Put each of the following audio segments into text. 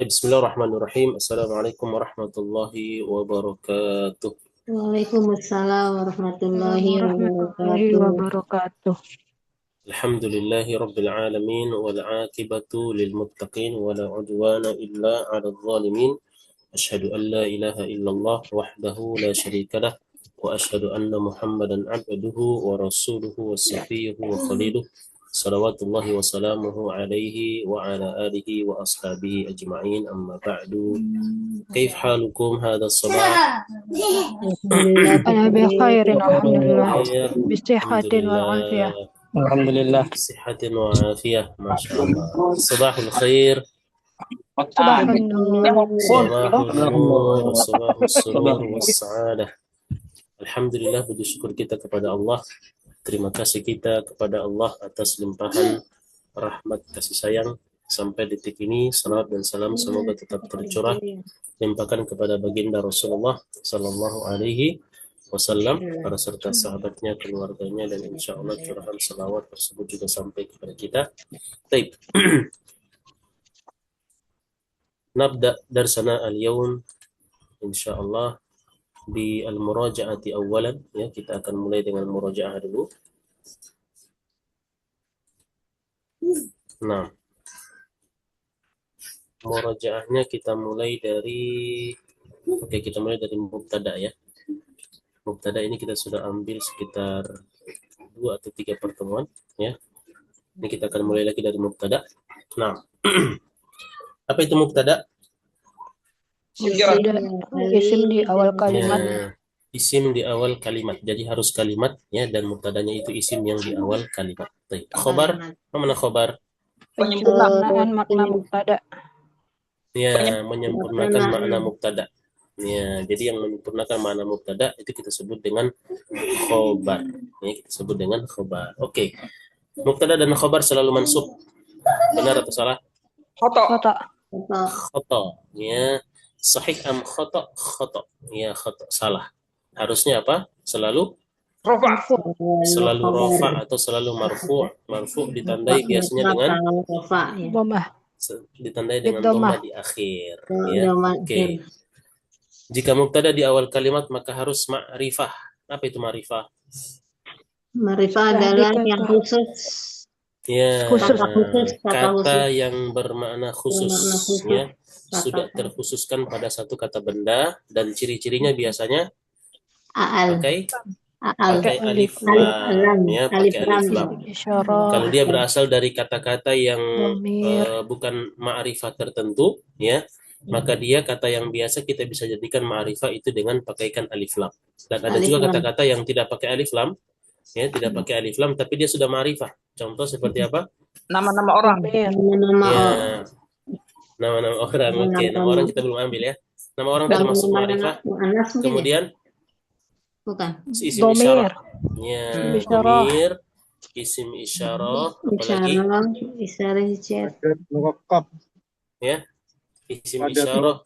Bismillahirrahmanirrahim. Assalamualaikum warahmatullahi wabarakatuh. Waalaikumsalam warahmatullahi Warahmatullahi wabarakatuh. wabarakatuh. Alhamdulillahi rabbil alamin wal aqibatu lil muttaqin wala udwana illa 'alal zalimin. Asyhadu an la ilaha illallah wahdahu la syarika lah wa asyhadu anna Muhammadan 'abduhu wa rasuluhu wa safiyyuhu wa khaliluh. Salawatullahi wa salamuhu alaihi wa ala alihi wa ashabihi ajma'in, amma ba'du. Kaif halukum hadha sabah? Alhamdulillah Ana bi khairin alhamdulillah. Khair. Bi sihatin wal afiyah. Alhamdulillah. صحة وعافية ما شاء الله. صباح الخير، Subhanallah. صباح النور، صباح السرور والسعادة. Alhamdulillah, puji syukur kita kepada Allah. Terima kasih kita kepada Allah atas limpahan rahmat kasih sayang sampai detik ini. Salam dan salam semoga tetap tercurah limpahkan kepada baginda Rasulullah Sallallahu Alaihi Wasallam, para serta sahabatnya, keluarganya, dan insya Allah curahan salawat tersebut juga sampai kepada kita. Baik. Nabda darsana al-yawm insya Allah di al-muraja'ati awalan, ya, kita akan mulai dengan muraja'ah dulu. Nah, muraja'ahnya kita mulai dari mubtada, ya. Mubtada ini kita sudah ambil sekitar 2 atau 3 pertemuan, ya. Ini kita akan mulai lagi dari mubtada. Nah, apa itu mubtada? Isim di awal kalimat. Ya, isim di awal kalimat. Jadi harus kalimat, ya, dan mubtadanya itu isim yang di awal kalimat. Baik. Khobar, mana khobar? Penyempurnaan makna mubtada. Ya, menyempurnakan makna mubtada. Ya, jadi yang menyempurnakan makna mubtada itu kita sebut dengan khobar. Ya, kita sebut dengan khobar. Oke. Mubtada dan khobar selalu mansub. Benar atau salah? Khata. Khata. Ya. Sahih am khata? Khata. Ya, khata. Salah. Harusnya apa? Selalu rafa atau selalu marfu'. Marfu' ditandai biasanya dengan Dhammah. ditandai dengan dhamma di akhir, ya. Oke. Jika mubtada di awal kalimat maka harus ma'rifah. Apa itu ma'rifah? Ma'rifah adalah yang khusus. Ya, kata yang bermakna khusus, ya. Sudah terkhususkan pada satu kata benda dan ciri-cirinya biasanya pakai alif lam, ya, pakai alif lam. Kalau dia berasal dari kata-kata yang bukan ma'rifah tertentu, ya, maka dia kata yang biasa kita bisa jadikan ma'rifah itu dengan pakaikan alif lam. Dan ada juga kata-kata yang tidak pakai alif lam, ya, tidak pakai alif lam tapi dia sudah ma'rifah. Contoh seperti apa? Nama-nama orang. Ya, nama-nama orang. Oke, nama orang kita belum ambil, ya. Nama orang termasuk ma'rifah. Kemudian isim isyarah. Ya, dhamir, isim isyarah, apalagi? Ya, isim isyarah,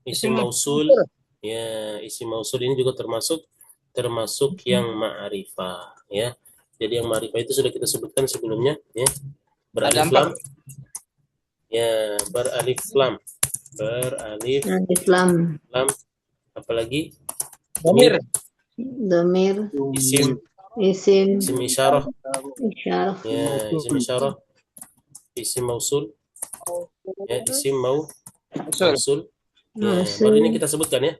isim mausul. Ya, isim mausul ini juga termasuk yang ma'rifah, ya. Jadi yang ma'rifah itu sudah kita sebutkan sebelumnya, ya. Beralif lam. Ya, beralif lam. Lam. Apalagi? Dhamir. Isim isyarah. Ya, isim isyarah. Isim mausul. Ya, isim mausul. Ya, baru ini kita sebutkan, ya.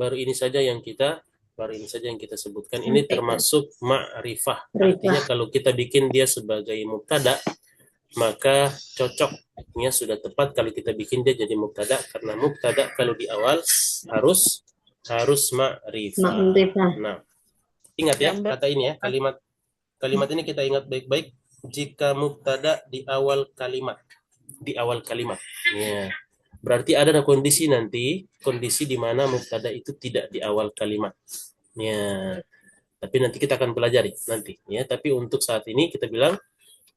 Baru ini saja yang kita sebutkan. Ini termasuk ma'rifah. Artinya kalau kita bikin dia sebagai mubtada, maka cocoknya sudah tepat kalau kita bikin dia jadi mubtada, karena mubtada kalau di awal harus ma'rifah. Nah, ingat, ya, kata ini, ya, kalimat ini kita ingat baik-baik. Jika mubtada di awal kalimat, ya, berarti ada kondisi di mana mubtada itu tidak di awal kalimat. Ya, tapi nanti kita akan pelajari nanti, ya. Tapi untuk saat ini kita bilang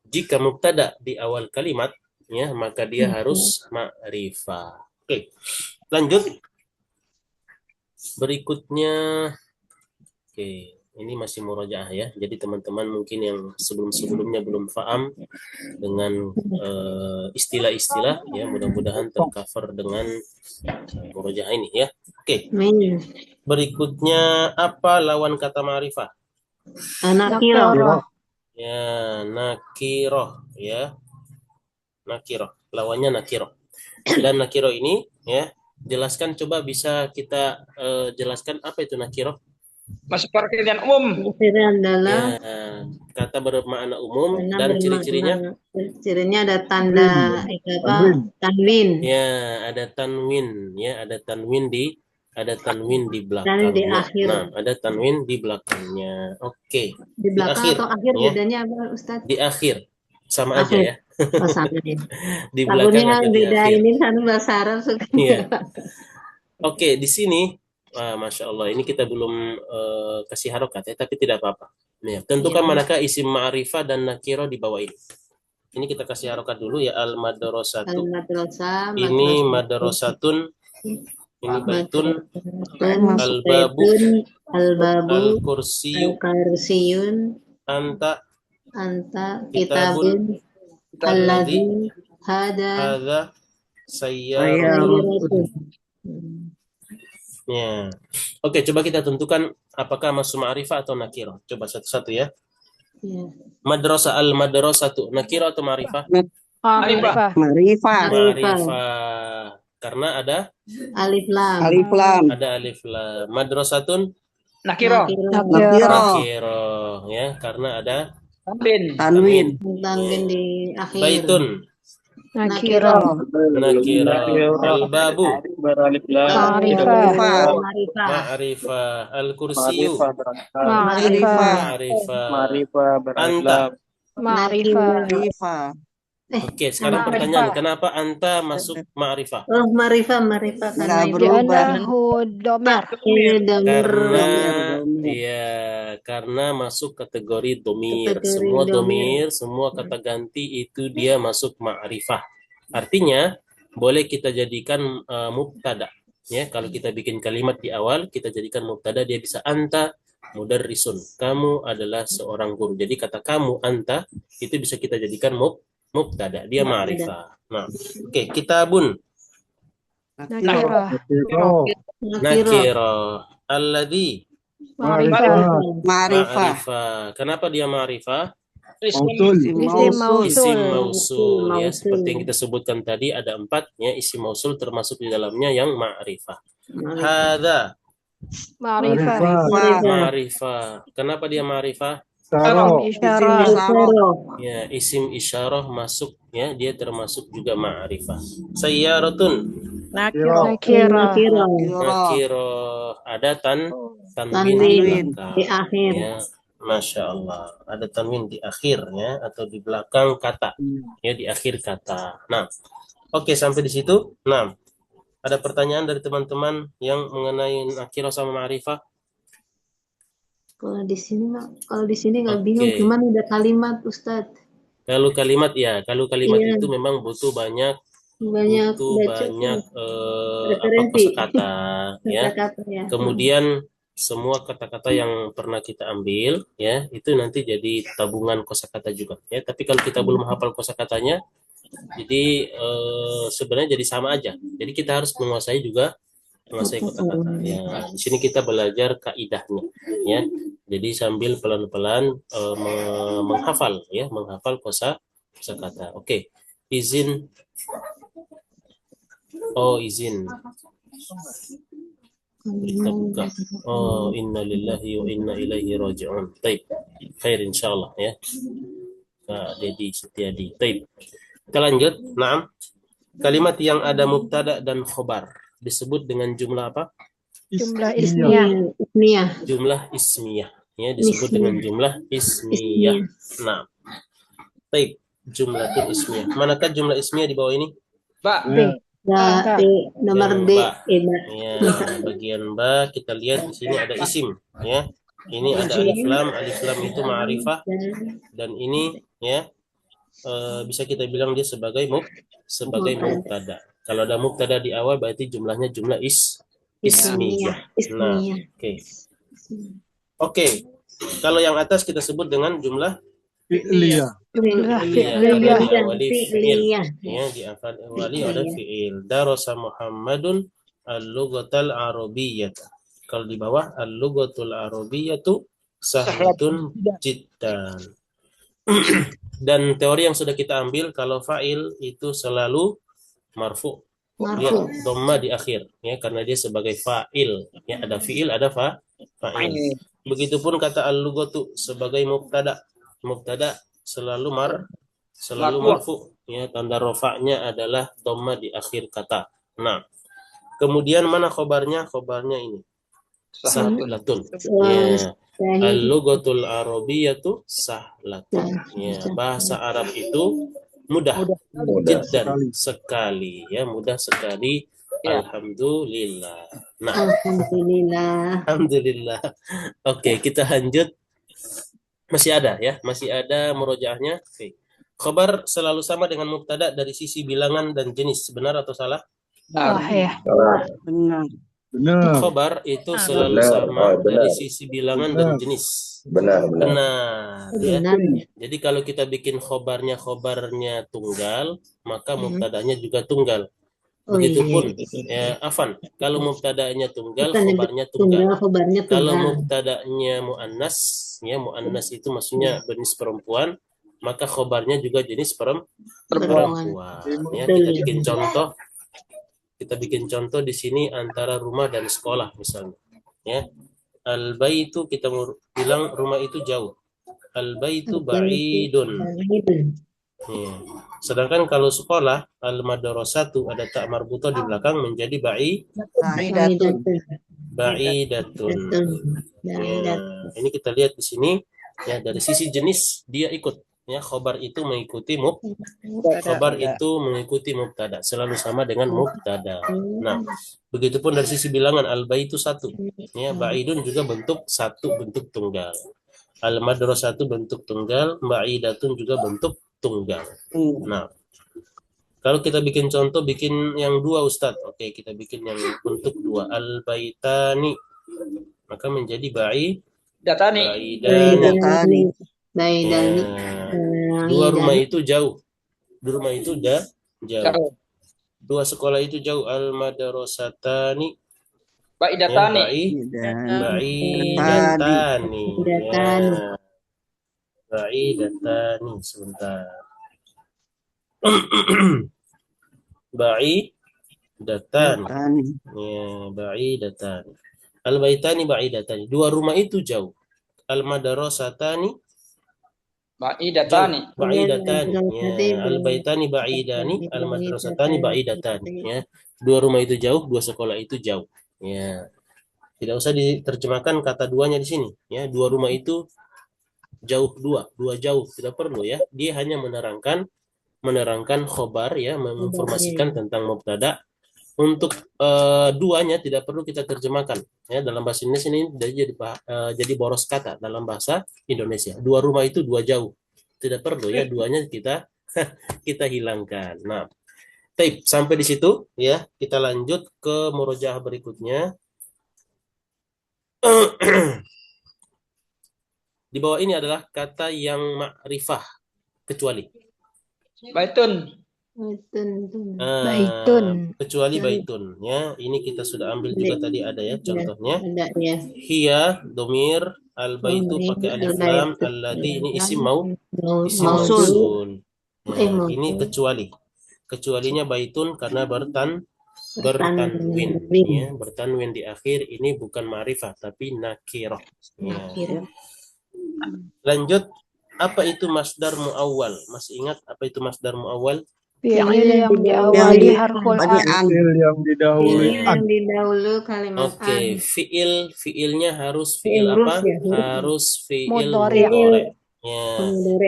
jika mubtada di awal kalimat, ya, maka dia harus ma'rifah. Oke. Lanjut. Berikutnya, oke, ini masih murojaah ya. Jadi teman-teman mungkin yang sebelum-sebelumnya belum paham dengan istilah-istilah ya, mudah-mudahan tercover dengan murojaah ini ya. Oke. Amin. Berikutnya apa lawan kata ma'rifah? Nakiroh. Ya, nakiroh ya. Nakiroh, lawannya nakiroh. Dan nakiroh ini ya, jelaskan, coba bisa kita jelaskan apa itu nakiroh? Masuk pengertian umum. Cirinya adalah kata bermakna umum dan ciri-cirinya. Cirinya ada tanda tanwin. Ya, ada tanwin ya, ada tanwin di belakangnya. Di akhir. Nah, ada tanwin di belakangnya. Oke. Di belakang akhir, atau akhir ya. bedanya apa, Ustaz? Di akhir. Sama aja ya. Oh, sama ya. Di belakang atau di beda akhir. ini kan bahasa Arab suka. Iya. Oke, di sini Masya Allah, ini kita belum kasih harokat ya, tapi tidak apa-apa. Ya, tentukan manakah isim ma'rifah dan nakiro di bawah ini. Ini kita kasih harokat dulu ya, al-madrasatu. Ini madrasatun, ini baitun, al-babu, al-kursiyun, anta kitabun, alladhi, hadha, sayyarun. Ya. Oke, coba kita tentukan apakah masuk ma'rifah atau nakiro. Coba satu-satu ya. Madrasah, al-madrasatu, nakiro atau ma'rifah? Ma'rifah. Karena ada alif lam. Ada alif lam. Madrasatun Nakiro. Ya, karena ada Tanwin di akhir. Baitun nakiro. Al-babu ma'rifah. Al-kursiyu ma'rifah. Anta Ma'rifah. Oke, sekarang pertanyaan, kenapa anta masuk ma'rifah? Oh, ma'rifah karena Li'annahu dhamir. Karena masuk kategori domir. Semua domir, semua kata ganti itu dia masuk ma'rifah. Artinya boleh kita jadikan mubtada. Ya, kalau kita bikin kalimat di awal, kita jadikan mubtada, dia bisa anta mudarrisun. Kamu adalah seorang guru. Jadi kata kamu anta itu bisa kita jadikan mubtada, dia ma'rifah. Nah, oke, kitabun nakiro. Alladhi ma'rifah. Kenapa dia ma'rifah? Isim mausul ya, seperti yang kita sebutkan tadi ada 4 ya, isim mausul termasuk di dalamnya yang ma'rifah. Hadza ma'rifah. Kenapa dia ma'rifah? Ya, isim isyarah masuk ya, dia termasuk juga ma'rifah. Sayyaratun nakiro. Ada tanwin di akhir. Ya, Masya Allah, ada tanwin di akhirnya atau di belakang kata ya, di akhir kata. Nah, oke, sampai di situ. Nah, ada pertanyaan dari teman-teman yang mengenai nakiro sama ma'rifah? Kalau di sini nggak bingung, cuman ada kalimat, Ustadz. Kalau kalimat itu memang butuh banyak kosakata ya. Kemudian semua kata-kata yang pernah kita ambil ya, itu nanti jadi tabungan kosakata juga ya. Tapi kalau kita belum hafal kosakatanya, jadi sebenarnya jadi sama aja. Jadi kita harus menguasai kosakata. Ya, di sini kita belajar kaidahnya ya. Jadi sambil pelan-pelan menghafal kosakata. Oke. Izin. Kita buka. Inna lillahi wa inna ilaihi raji'un. Baik. Khair insyaallah ya. Kak Dedi Setiadi. Baik. Kita lanjut. Naam. Kalimat yang ada mubtada dan khobar disebut dengan jumlah apa? Jumlah ismiyah. Jumlah ismiyah. Ya, disebut dengan jumlah ismiyah. Nah. Baik. Jumlah ismiyah. Manakah jumlah ismiyah di bawah ini? Nomor B. Ya, bagian ba kita lihat di sini ada isim ya. Ini ada alif lam itu ma'rifah, dan ini ya bisa kita bilang dia sebagai mubtada. Kalau ada mubtada di awal berarti jumlahnya jumlah ismiyah. Nah, oke. Kalau yang atas kita sebut dengan jumlah fi'liyah. karena diawali fi'il. Fi'liyah. Ya, diawali oleh fi'il. Darasa Muhammadun al-lughatal arabiyyata. Kalau di bawah al-lughatul arabiyyatu sahlatun jiddan. Dan teori yang sudah kita ambil, kalau fa'il itu selalu marfu. Dia dhamma di akhir, ya, karena dia sebagai fa'il. Ya, ada fi'il, ada fa'il. Begitupun kata al-lughatu sebagai mubtada. Mubtada selalu marfu. Ya, tanda rofaknya adalah dhamma di akhir kata. Nah, kemudian mana khobarnya? Khobarnya ini sahlatun. Ya. Al-lughatul arabiyyatu sahlatun. Ya, bahasa Arab itu mudah jiddan sekali, ya, mudah sekali. Alhamdulillah. Nah, alhamdulillah. Oke, kita lanjut. Masih ada, ya, masih ada murojaahnya. Oke. Khabar selalu sama dengan mubtada dari sisi bilangan dan jenis. Benar atau salah? Sahih. Benar. Khobar itu selalu sama dari sisi bilangan dan jenis. Benar. Ya. Jadi kalau kita bikin khobarnya tunggal, maka mubtadanya juga tunggal. Begitupun ya, Afan, kalau mubtadanya tunggal, khobarnya tunggal. Kalau mubtadanya muannas, ya, muannas itu maksudnya jenis perempuan, maka khobarnya juga jenis perempuan. Ya, kita bikin contoh di sini antara rumah dan sekolah misalnya. Ya. Al-baitu kita bilang rumah itu jauh. Al-baitu ba'idun. Ya. Sedangkan kalau sekolah, al-madrasatu ada tak marbutah di belakang menjadi ba'idatun. Ya. Ini kita lihat di sini, ya, dari sisi jenis dia ikut. Ya, khobar itu mengikuti mubtada, selalu sama dengan mubtada. Nah, begitupun dari sisi bilangan al-baitu satu, ya, ba'idun juga bentuk satu, bentuk tunggal. Al-madrasatu bentuk tunggal, ba'idatun juga bentuk tunggal. Nah, kalau kita bikin contoh, bikin yang dua, Ustadz. Oke, kita bikin yang bentuk dua, al-baitani, maka menjadi ba'idani. Dua rumah itu jauh. Dua sekolah itu jauh. Al-madrasatani ba'idatani. Ba'idatani. Sebentar. Ba'idatani. Ya, ba'idatani. Al-baitani ba'idatani. Dua rumah itu jauh. Al-madrasatani ba'idatani. Ya. Al-baitani ba'idani, al-madrasatani ba'idatani. Ya. Dua rumah itu jauh, dua sekolah itu jauh. Ya. Tidak usah diterjemahkan kata duanya di sini. Ya, dua rumah itu jauh, dua jauh, tidak perlu, ya. Dia hanya menerangkan khobar, ya, menginformasikan tentang mubtada. Untuk duanya tidak perlu kita terjemahkan, ya. Dalam bahasa Indonesia ini jadi boros kata dalam bahasa Indonesia. Dua rumah itu dua jauh, tidak perlu, ya, duanya kita hilangkan. Nah, sampai di situ, ya. Kita lanjut ke murojaah berikutnya. Di bawah ini adalah kata yang ma'rifah kecuali. Baitun. Kecuali baitun, ya. Ini kita sudah ambil juga tadi, ada, ya, contohnya. Hiya domir, al-baitu pakai alif lam, alladhi ini isim mausul. Ya, ini kecualinya baitun karena bertanwin, ya, bertanwin di akhir. Ini bukan ma'rifah tapi nakirah. Ya. Lanjut, apa itu masdar muawwal? Masih ingat apa itu masdar muawwal? Fi'il yang diawali harful an. Yang didahului kalimat an. Oke, fiilnya harus fiil apa? Harus fiil Mudhari'. Ya.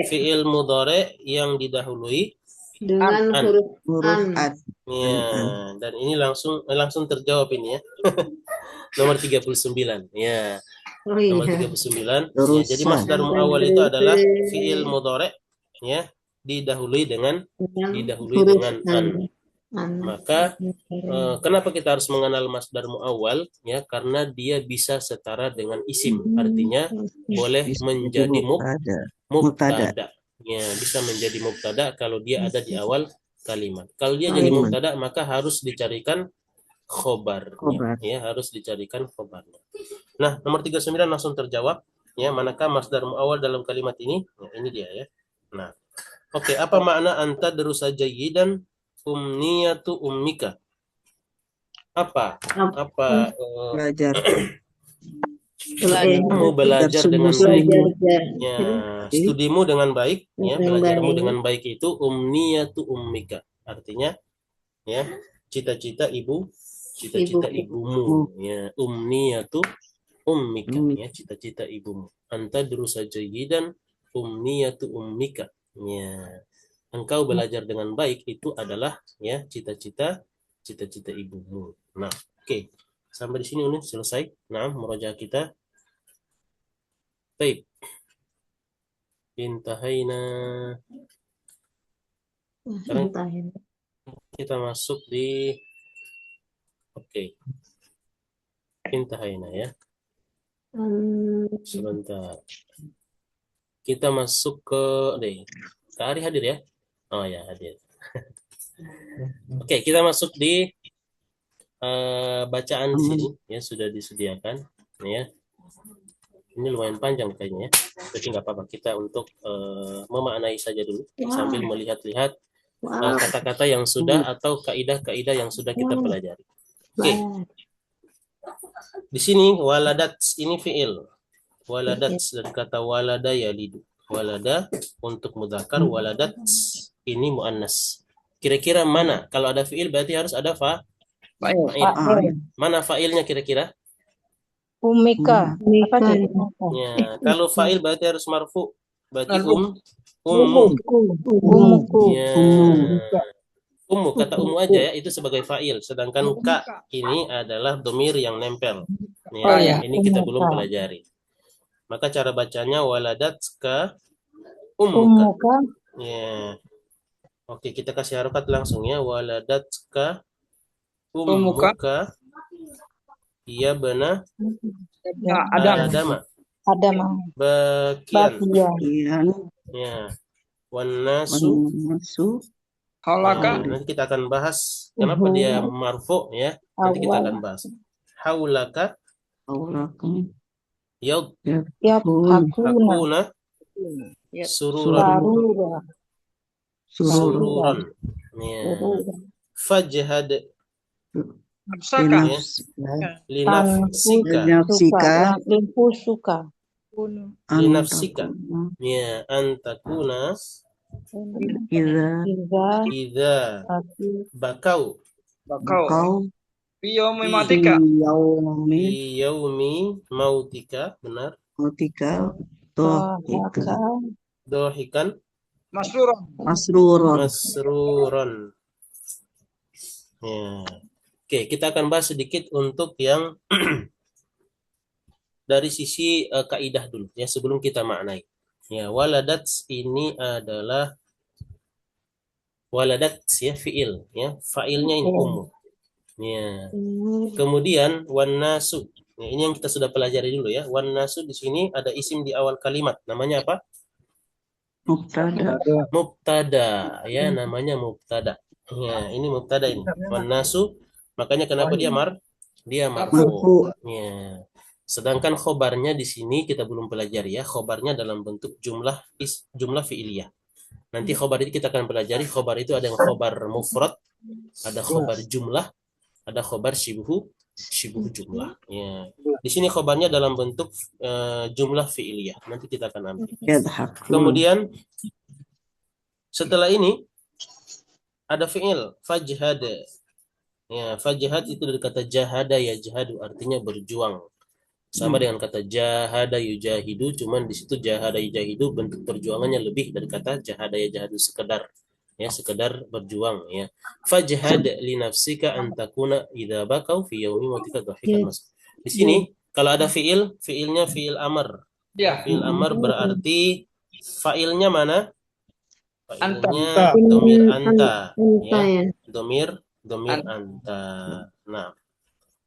Fiil mudhari' yang didahului dengan huruf an. Ya, dan ini langsung terjawab ini, ya. Nomor 39. Ya. Nomor 39. Ya, jadi masdar muawwal itu adalah fiil mudhari', ya, didahului dengan an. Maka kenapa kita harus mengenal masdar muawwal? Ya, karena dia bisa setara dengan isim. Artinya boleh menjadi mubtada. Ya, bisa menjadi mubtada kalau dia ada di awal kalimat. Kalau dia jadi mubtada, maka harus dicarikan khobarnya. Ya, harus dicarikan khobarnya. Nah, nomor 39 langsung terjawab. Ya, manakah masdar muawwal dalam kalimat ini? Nah, ini dia ya. Nah, oke, apa makna anta darusa jayyidan umniyatu ummika? Apa Belajar. studimu belajar dengan baik? Ya, studimu dengan baik, ya, belajarmu dengan baik itu umniyatu ummika. Artinya ya, cita-cita ibumu, ya, umniyatu ummika, ya, cita-cita ibumu. Anta darusa jayyidan umniyatu ummika. Ya, engkau belajar dengan baik itu adalah ya cita-cita ibumu. Nah, oke. Sampai di sini udah selesai. Nah, murojaah kita. Baik. Intahaina. Sekarang kita masuk di Intahaina ya. Sebentar. Kita masuk ke Kak Ari hadir ya? Oh ya, hadir. Oke, kita masuk di bacaan di sini ya, sudah disediakan ya. Ini lumayan panjang kayaknya ya. Tapi nggak apa-apa, kita untuk memaknai saja dulu sambil melihat-lihat kata-kata yang sudah atau kaidah-kaidah yang sudah kita pelajari. Oke. Di sini waladat ini fiil. Waladat dari kata walada yalidu. Walada untuk mudzakkar, waladat ini muannas. Kira-kira mana? Kalau ada fiil berarti harus ada fa'il. Mana fa'ilnya kira-kira? Ummika. Apa tuh? Ya, kalau fa'il berarti harus marfu. Berarti ummu. Ya. Ummu, kata ummu aja ya, itu sebagai fa'il. Sedangkan ka ini adalah domir yang nempel. Ya, ini kita belum pelajari. Maka cara bacanya waladatka ummuka. Ya. Oke, kita kasih harokat langsung ya. Waladatka ummuka. Iya benar. Adama. Bakian. Ya. Wanasu. Nanti kita akan bahas kenapa dia marfu ya. Nanti kita akan bahas. Haulaka. Hakuna. Sururan. Ya. Fajhad. Linafsika. Ya, antakuna idza bakau Fi yaumi mautika, benar. Dohikan masruran. Ya. Oke, kita akan bahas sedikit untuk yang dari sisi kaidah dulu ya sebelum kita maknai. Ya, waladat ini adalah waladat ya fiil ya, fa'ilnya ini umum. Ya. Kemudian wannasu. Ya, ini yang kita sudah pelajari dulu ya. Wannasu di sini ada isim di awal kalimat. Namanya apa? Mubtada ya, namanya mubtada. Ya, ini mubtada ini. Wannasu, makanya kenapa dia marfu. Ya. Sedangkan khobarnya di sini kita belum pelajari ya. Khobarnya dalam bentuk jumlah fi'iliyah. Nanti khobar itu kita akan pelajari. Khobar itu ada yang khobar mufrad, ada khobar jumlah, ada khobar syibhu jumlah. Ya. Di sini khobarnya dalam bentuk jumlah fi'iliyah. Nanti kita akan ambil. Kemudian setelah ini ada fi'il fajhad. Ya, fajhad itu dari kata jahada yajhadu, artinya berjuang. Sama dengan kata jahada yujahidu, cuman di situ jahada yujahidu bentuk perjuangannya lebih dari kata jahada yajhadu, sekedar berjuang ya. Fajhad li nafsika an takuna idza bakau fi yaumi mautika dhahikan mas. Di sini kalau ada fiilnya fiil amr. Ya. Fiil amr berarti fa'ilnya mana? Fa'ilnya domir anta ya. Domir Domir anta. Nah,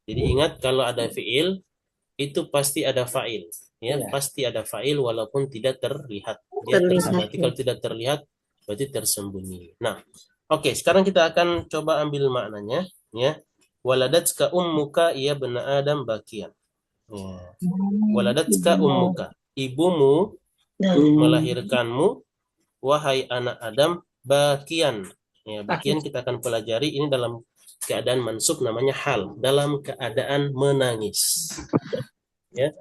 jadi ingat kalau ada fiil itu pasti ada fa'il, ya, pasti ada fa'il walaupun tidak terlihat. Dia berarti kalau tidak terlihat berarti tersembunyi. Nah, oke, sekarang kita akan coba ambil maknanya, ya. Waladatka ummuka ya bena Adam bakian. Ya. Waladatka ummuka, ibumu melahirkanmu wahai anak Adam bakian. Ya, bakian kita akan pelajari ini dalam keadaan mansub, namanya hal, dalam keadaan menangis. Ya,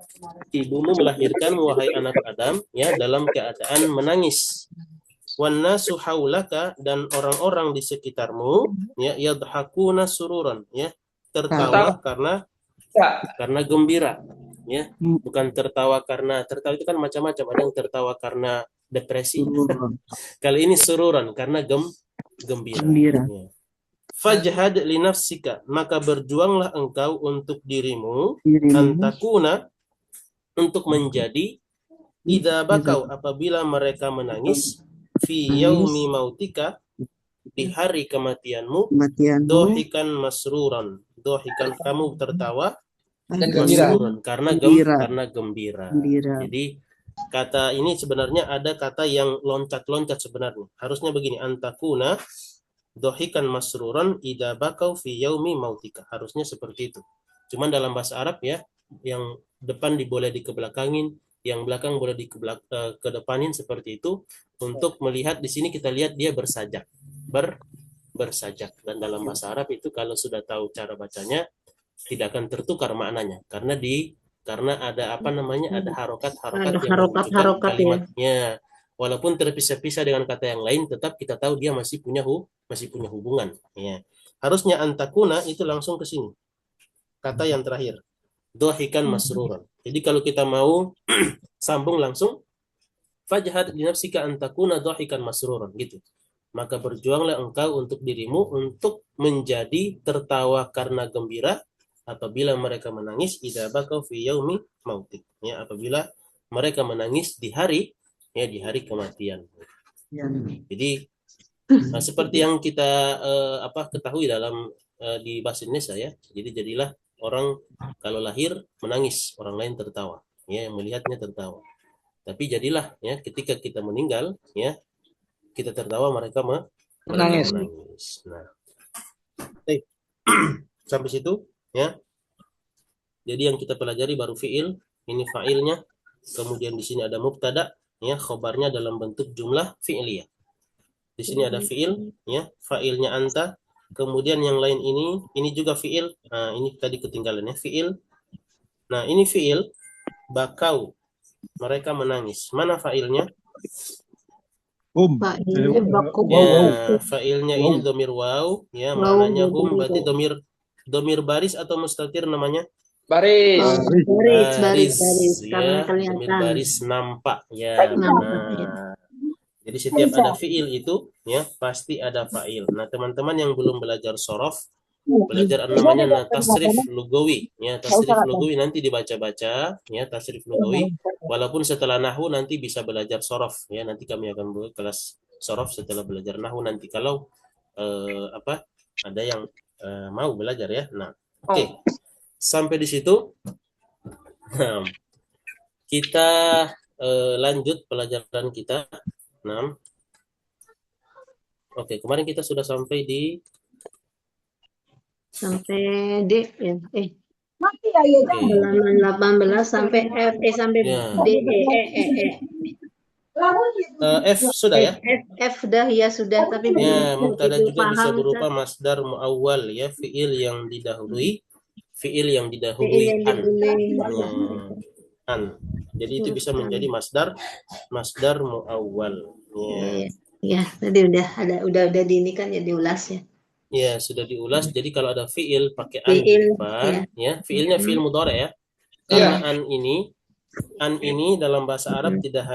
ibumu melahirkan wahai anak Adam, ya, dalam keadaan menangis. Wan nasu haulaka, dan orang-orang di sekitarmu, ya, yadhakuna sururan, ya, tertawa karena gembira, ya, bukan tertawa itu kan macam-macam, ada yang tertawa karena depresi. Kali ini sururan karena gembira. Ya. Fajhad li nafsika, maka berjuanglah engkau untuk dirimu, antakuna, untuk menjadi, idza bakau, apabila mereka menangis, fi yaumi mautika, di hari kematianmu, dohikan masruran, dohikan kamu tertawa, dan masruran karena gembira. Jadi kata ini sebenarnya ada kata yang loncat-loncat sebenarnya. Harusnya begini, antakuna dohikan masruran idza bakau fi yaumi mautika. Harusnya seperti itu. Cuman dalam bahasa Arab, ya, yang depan boleh dikebelakangin, yang belakang boleh dikedepanin seperti itu, untuk melihat di sini kita lihat dia bersajak. Bersajak, dan dalam bahasa Arab itu kalau sudah tahu cara bacanya tidak akan tertukar maknanya, karena ada ada harokat yang menunjukkan kalimatnya. Walaupun terpisah-pisah dengan kata yang lain, tetap kita tahu dia masih punya hubungan. Ya. Harusnya antakuna itu langsung ke sini. Kata yang terakhir, dohikan masruran. Jadi kalau kita mau sambung langsung, fajhad li nafsika antakuna dohikan masruran, gitu. Maka berjuanglah engkau untuk dirimu untuk menjadi tertawa karena gembira apabila mereka menangis, idza bakau fi yaumi mautik, ya, apabila mereka menangis di hari kematian. Jadi seperti yang kita ketahui dalam di bahasa Indonesia, ya. Jadi jadilah orang kalau lahir menangis, orang lain tertawa, ya, yang melihatnya tertawa. Tapi jadilah, ya, ketika kita meninggal, ya, kita tertawa, mereka menangis. Nah, sampai situ, ya. Jadi yang kita pelajari baru fiil, ini fa'ilnya, kemudian di sini ada mubtada, ya, khobarnya dalam bentuk jumlah fi'liyah. Di sini ada fiil, ya, fa'ilnya anta, kemudian yang lain ini juga fiil. Nah, ini tadi ketinggalan, ya, fiil. Nah, ini fiil bakau, mereka menangis. Mana fa'ilnya? Ya, fa'ilnya ini domir waw, ya, maknanya berarti domir baris atau mustatir namanya? Baris. Ya, domir baris nampak, ya. Nah, jadi setiap ada fiil itu, ya, pasti ada fa'il. Nah, teman-teman yang belum belajar sorof, belajar namanya tasrif lugawi, ya, tasrif lugawi nanti dibaca-baca, ya, tasrif lugawi. Walaupun setelah nahwu nanti bisa belajar sorof, ya, nanti kami akan buat kelas sorof setelah belajar nahwu nanti kalau ada yang mau belajar, ya. Nah, oke. Sampai di situ. Nah, kita lanjut pelajaran kita. Nah, oke, kemarin kita sudah sampai D, ya. Halaman 18 sampai F, sampai ya. D, F sudah, ya? F sudah, ya, sudah, tapi ya, mubtada juga bisa berupa masdar muawwal, ya, fiil yang didahului an. Jadi itu bisa menjadi masdar muawwal. Ya, tadi udah di ini kan, ya, diulas, ya. Ya, sudah diulas. Jadi kalau ada fiil pakai an di depan, ya, fiilnya fiil mudhari, ya. Karena an ini dalam bahasa Arab tidak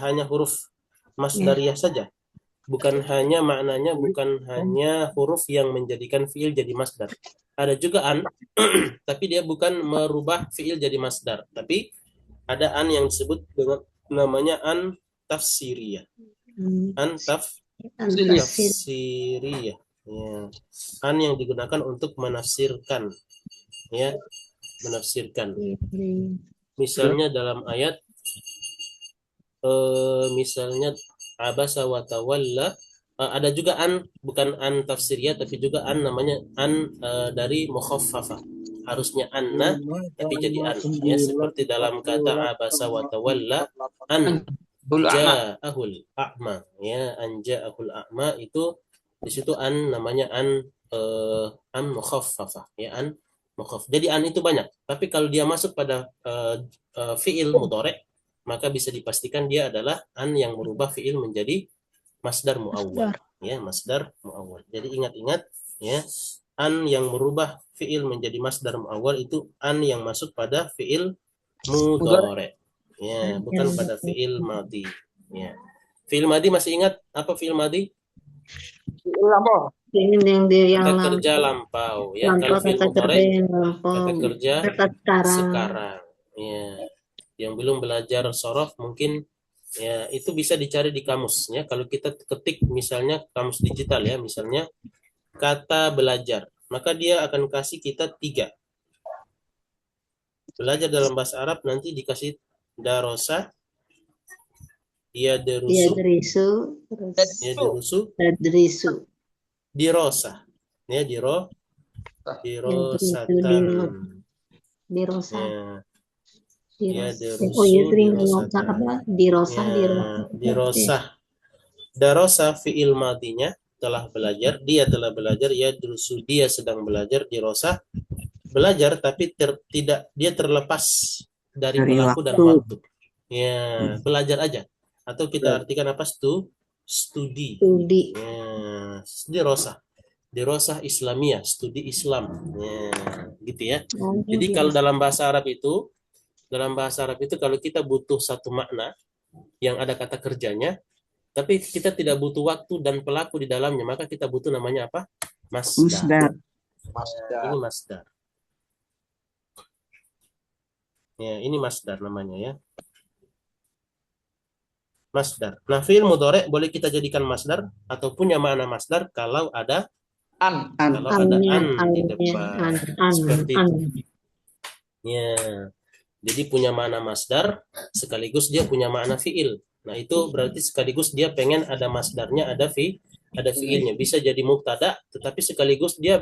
hanya huruf masdariyah saja. Bukan hanya maknanya, bukan hanya huruf yang menjadikan fiil jadi masdar. Ada juga an, tapi dia bukan merubah fiil jadi masdar. Tapi ada an yang disebut dengan namanya an tafsiriyah. An tafsiriyah. Ya. An yang digunakan untuk menafsirkan, ya, menafsirkan. Misalnya dalam ayat, misalnya abasa wa tawalla, ada juga an, bukan an tafsiriyah tapi juga an, namanya an dari mukhaffafah. Harusnya anna tapi jadi an, ya, seperti dalam kata abasa wa tawalla an ja'ahul a'ma, ya, an ja'ahul a'ma, itu di situ an namanya an mukhaffafah, ya, an mukhaff. Jadi an itu banyak, tapi kalau dia masuk pada fiil mudhari, maka bisa dipastikan dia adalah an yang merubah fiil menjadi masdar muawwal, ya, masdar muawwal. Jadi ingat-ingat, ya, an yang merubah fiil menjadi masdar muawwal itu an yang masuk pada fiil mudhari, ya, bukan pada fiil madhi, ya. Fiil madhi masih ingat apa fiil madhi? Ini yang dia yang Kata kerja lampau, ya. Kalau fiil mudhari kata kerja sekarang, ya. Yang belum belajar sorof mungkin, ya, itu bisa dicari di kamus, ya. Kalau kita ketik misalnya kamus digital, ya, misalnya kata belajar, maka dia akan kasih kita 3. Belajar dalam bahasa Arab nanti dikasih darosa, yadrusu, dirosa, ya, dirosatan, ya, dirosah. Darosa fiil madinya telah belajar, dia telah belajar, ya, drusu dia sedang belajar, dirosah belajar, tapi dia terlepas dari pelaku dan waktu, ya, belajar aja, atau kita artikan apa, studi, ya, dirosah Islamiyah, studi Islam, ya, gitu, ya. Jadi kalau dalam bahasa Arab itu kalau kita butuh satu makna yang ada kata kerjanya, tapi kita tidak butuh waktu dan pelaku di dalamnya, maka kita butuh namanya apa? Masdar. Ini masdar. Ya, ini masdar namanya, ya. Masdar. Nah, fi'il mudhari boleh kita jadikan masdar atau punya makna masdar kalau ada an di depan. Seperti itu. Ya. Jadi punya makna masdar sekaligus dia punya makna fi'il. Nah, itu berarti sekaligus dia pengen ada masdarnya, ada fi'ilnya. Bisa jadi mubtada, tetapi sekaligus dia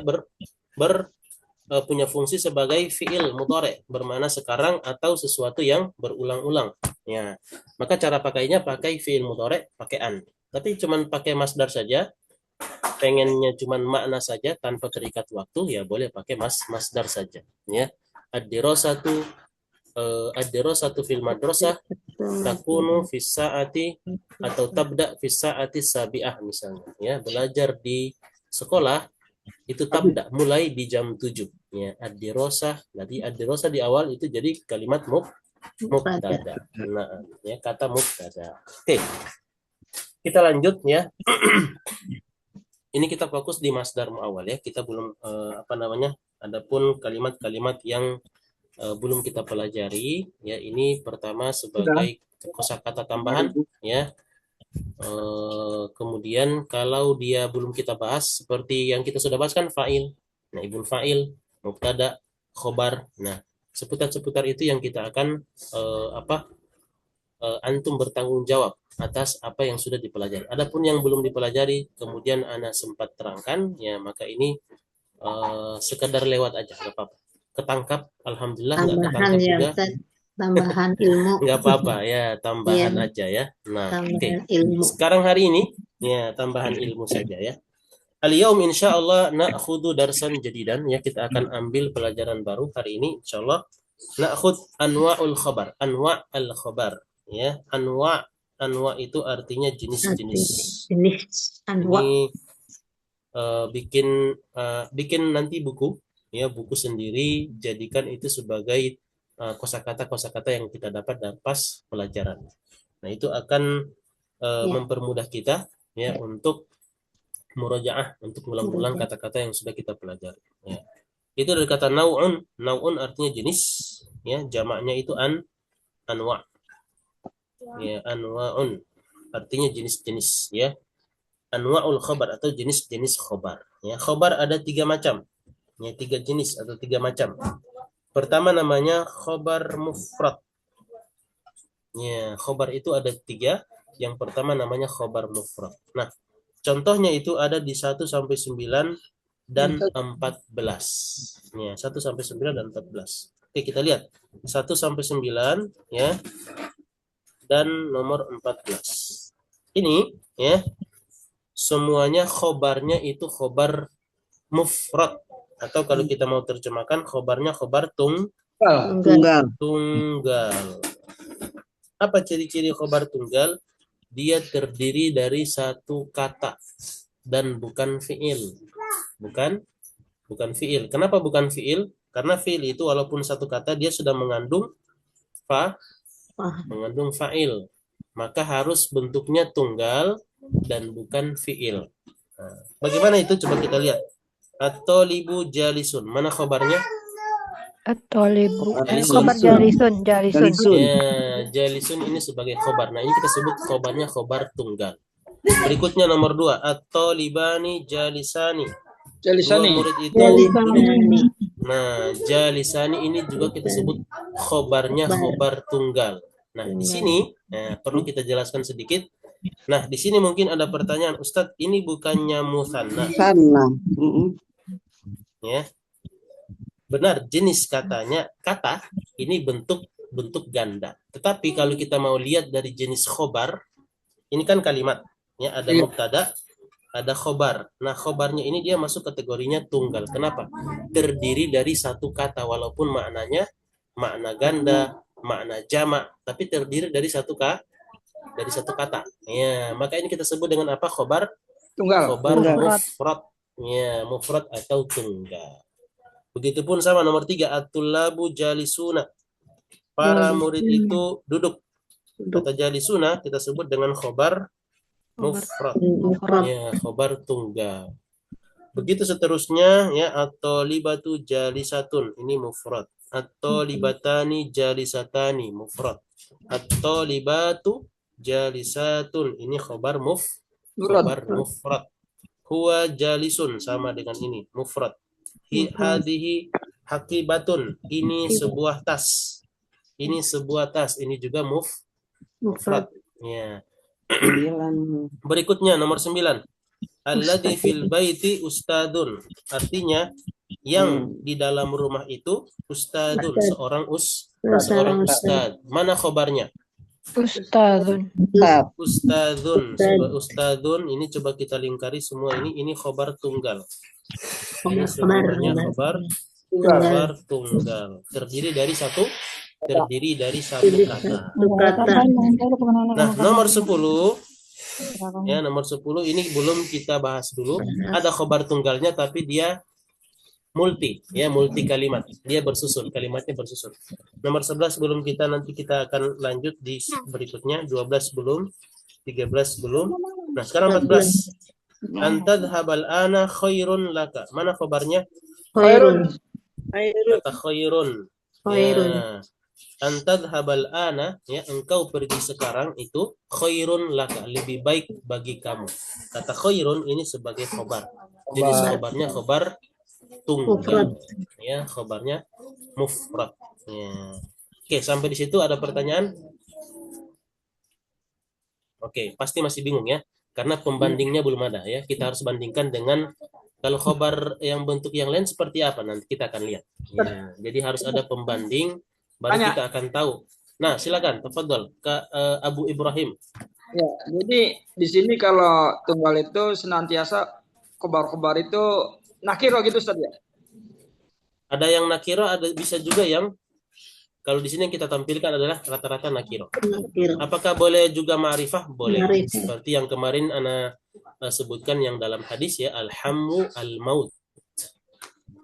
punya fungsi sebagai fi'il mudhari, bermakna sekarang atau sesuatu yang berulang-ulang. Ya. Maka cara pakainya pakai fi'il mudhari, pakai an. Tapi cuman pakai masdar saja, pengennya cuman makna saja tanpa terikat waktu, ya boleh pakai masdar saja, ya. Ad-dirasatu fil madrasah takunu fis saati atau tabda fis saati sabi'ah, misalnya, ya. Belajar di sekolah itu tabda, mulai di jam 7, ya. Ad-dirasah, jadi ad-dirasah di awal itu jadi kalimat mubtada. Nah, ya, kata mubtada. Oke. Kita lanjut, ya. Ini kita fokus di masdar muawwal, ya. Kita belum adapun kalimat-kalimat yang belum kita pelajari, ya. Ini pertama sebagai kosakata tambahan, ya. Kemudian kalau dia belum kita bahas, seperti yang kita sudah bahas kan, fa'il, naibul fa'il, mubtada, khobar. Nah, seputar-seputar itu yang kita akan antum bertanggung jawab atas apa yang sudah dipelajari. Adapun yang belum dipelajari kemudian ana sempat terangkan, ya, maka ini sekedar lewat aja, nggak apa-apa. Ketangkap, alhamdulillah. Nggak ketangkap ya, juga tambahan ilmu. Nggak apa-apa, ya, tambahan aja, ya. Nah, oke. Sekarang hari ini, ya, tambahan ilmu saja, ya. Al-yaum insyaallah na'khudhu darsan jadidan, ya, kita akan ambil pelajaran baru hari ini insyaallah. Na'khudh anwa'ul khabar, anwa' al-khabar, ya. Anwa' itu artinya jenis-jenis. Ini bikin nanti buku, ya, buku sendiri, jadikan itu sebagai kosakata yang kita dapat dari pas pelajaran. Nah, itu akan mempermudah kita, ya, untuk murojaah, untuk ulang-ulang kata-kata yang sudah kita pelajari, ya. Itu dari kata nau'un artinya jenis, ya, jamaknya itu anwa', ya, anwa'un artinya jenis-jenis, ya. anwa'ul khobar atau jenis-jenis khobar. Ya, khobar ada 3 macam. Ya, 3 jenis atau 3 macam. Pertama namanya khobar mufrad. Ya, khobar itu ada 3. Yang pertama namanya khobar mufrad. Nah, contohnya itu ada di 1 sampai 9 dan 14. Ya, 1 sampai 9 dan 14. Oke, kita lihat. 1 sampai 9 ya. Dan nomor 14. Ini ya, semuanya khobarnya itu khobar mufrad, atau kalau kita mau terjemahkan khobarnya khobar Tunggal. tunggal. Apa ciri-ciri khobar tunggal? Dia terdiri dari satu kata dan bukan fiil. Bukan fiil. Kenapa bukan fiil? Karena fiil itu walaupun satu kata dia sudah mengandung fa'il. Maka harus bentuknya tunggal dan bukan fiil. Nah, bagaimana itu? Coba kita lihat. At-talibu jalisun. Mana khobarnya? At-talibu. Jalisun. Khobar jalisun. Ya, jalisun ini sebagai khobar. Nah, ini kita sebut khobarnya khobar tunggal. Berikutnya nomor 2. At-talibani jalisani. Dua murid itu duduk. Nah, jalisani ini juga kita sebut khobarnya khobar tunggal. Nah, di sini perlu kita jelaskan sedikit. Nah, di sini mungkin ada pertanyaan, Ustadz, ini bukannya musanna? Ya. Benar, jenis kata ini bentuk ganda. Tetapi kalau kita mau lihat dari jenis khobar, ini kan kalimat, ya, ada mubtada, ada khobar. Nah, khobarnya ini dia masuk kategorinya tunggal. Kenapa? Terdiri dari satu kata, walaupun maknanya makna ganda, makna jamak, tapi terdiri dari satu kata. Ya, maka ini kita sebut dengan apa? Khobar Tunggal. Khobar mufrad. Ya, mufrad atau tunggal. Begitupun sama nomor 3, at-tullabu jalisuna. Para murid itu duduk. Kata jalisuna kita sebut dengan khobar mufrad. Ya, khobar tunggal. Begitu seterusnya, ya, at-talibatu jalisatun, ini mufrad. At-talibatani jalisatani, mufrad. At-talibatu jalisatun, ini khobar mufrad. Huwa jalisun, sama dengan ini, mufrad. Hadihi hakibatun, ini sebuah tas. Ini juga mufrad. Ya. Berikutnya nomor 9. Alladzi fil baiti ustadun. Artinya yang di dalam rumah itu ustadun, seorang ustad. Mana khobarnya? Ustadun. Ustadun ini coba kita lingkari semua ini khobar tunggal. Ini semuanya khobar tunggal. Terdiri dari satu kata. Nah, nomor 10. Ya, nomor 10 ini belum kita bahas dulu. Ada khobar tunggalnya tapi dia multi kalimat. Dia bersusun, kalimatnya bersusun. Nomor 11 belum kita, nanti kita akan lanjut di berikutnya. 12 belum, 13 belum. Nah, sekarang 14. Antadhabal ana khairun laka. Mana khobarnya? Khairun. Kata khairun. Ya. Antadhabal ana, ya, engkau pergi sekarang itu khairun laka, lebih baik bagi kamu. Kata khairun ini sebagai khobar. Jadi khobarnya khobar tunggal. Ya, khobarnya mufrad. Ya. Oke, sampai di situ ada pertanyaan? Oke, pasti masih bingung ya. Karena pembandingnya belum ada ya. Kita harus bandingkan dengan kalau khobar yang bentuk yang lain seperti apa, nanti kita akan lihat. Ya, jadi harus ada pembanding, baru kita akan tahu. Nah, silakan, tafadhol ke Abu Ibrahim. Ya, jadi di sini kalau tunggal itu senantiasa khobar-khobar itu nakiro gitu, Ustaz ya? Ada yang nakiro, ada bisa juga yang, kalau di sini yang kita tampilkan adalah rata-rata nakiro. Apakah boleh juga ma'rifah? Boleh. Seperti yang kemarin ana sebutkan yang dalam hadis ya, alhamu al-maut.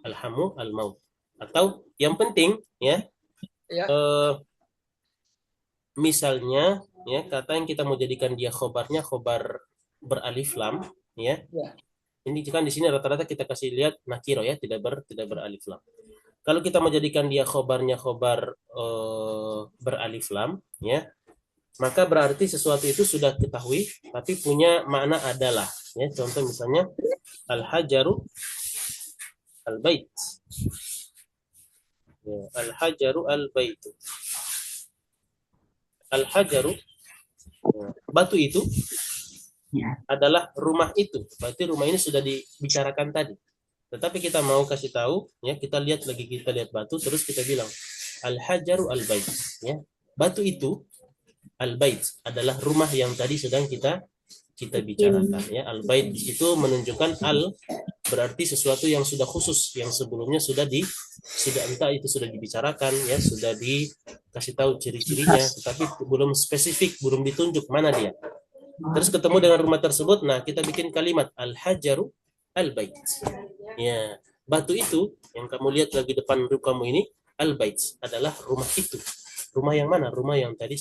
Alhamu al-maut. Atau yang penting ya, misalnya ya, kata yang kita mau jadikan dia khobarnya khobar beralif lam ya. Ini kan di sini rata-rata kita kasih lihat nakiro ya, tidak beralif lam. Kalau kita mau jadikan dia khobarnya khobar beralif lam ya, maka berarti sesuatu itu sudah ketahui tapi punya makna adalah. Ya, contoh misalnya al-hajaru al-bait. Ya, al-hajaru al-bait. Al-hajaru, ya, batu itu adalah rumah itu. Berarti rumah ini sudah dibicarakan tadi. Tetapi kita mau kasih tahu, ya, kita lihat batu, terus kita bilang al-hajaru al-bait. Ya, batu itu al-bait adalah rumah yang tadi sedang kita bicarakan. Ya, al-bait di situ menunjukkan al berarti sesuatu yang sudah khusus, yang sebelumnya sudah entah itu sudah dibicarakan, ya, sudah dikasih tahu ciri-cirinya, tetapi belum spesifik, belum ditunjuk mana dia. Terus ketemu dengan rumah tersebut, nah kita bikin kalimat al-hajaru al-bait. Ya, batu itu yang kamu lihat lagi depan kamu ini al-bait adalah rumah itu. Rumah yang mana? Rumah yang tadi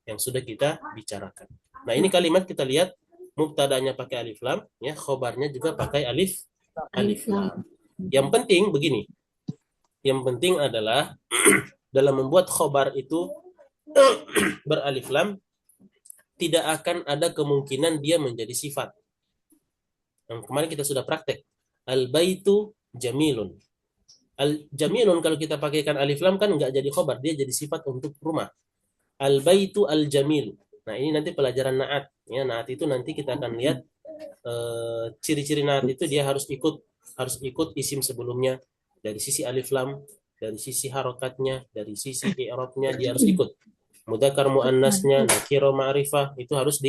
yang sudah kita bicarakan. Nah, ini kalimat kita lihat mubtadanya pakai alif lam, ya, khobarnya juga pakai alif lam. Yang penting begini. Yang penting adalah dalam membuat khobar itu beralif lam tidak akan ada kemungkinan dia menjadi sifat. Yang kemarin kita sudah praktek. Al-baitu jamilun. Al-jamilun kalau kita pakaikan alif lam kan enggak jadi khobar, dia jadi sifat untuk rumah. Al-baitu al-jamil. Nah, ini nanti pelajaran naat. Ya, naat itu nanti kita akan lihat ciri-ciri naat itu dia harus ikut isim sebelumnya dari sisi alif lam, dari sisi harokatnya, dari sisi i'rabnya dia harus ikut. Mudzakkar muannasnya, nakira ma'rifah itu harus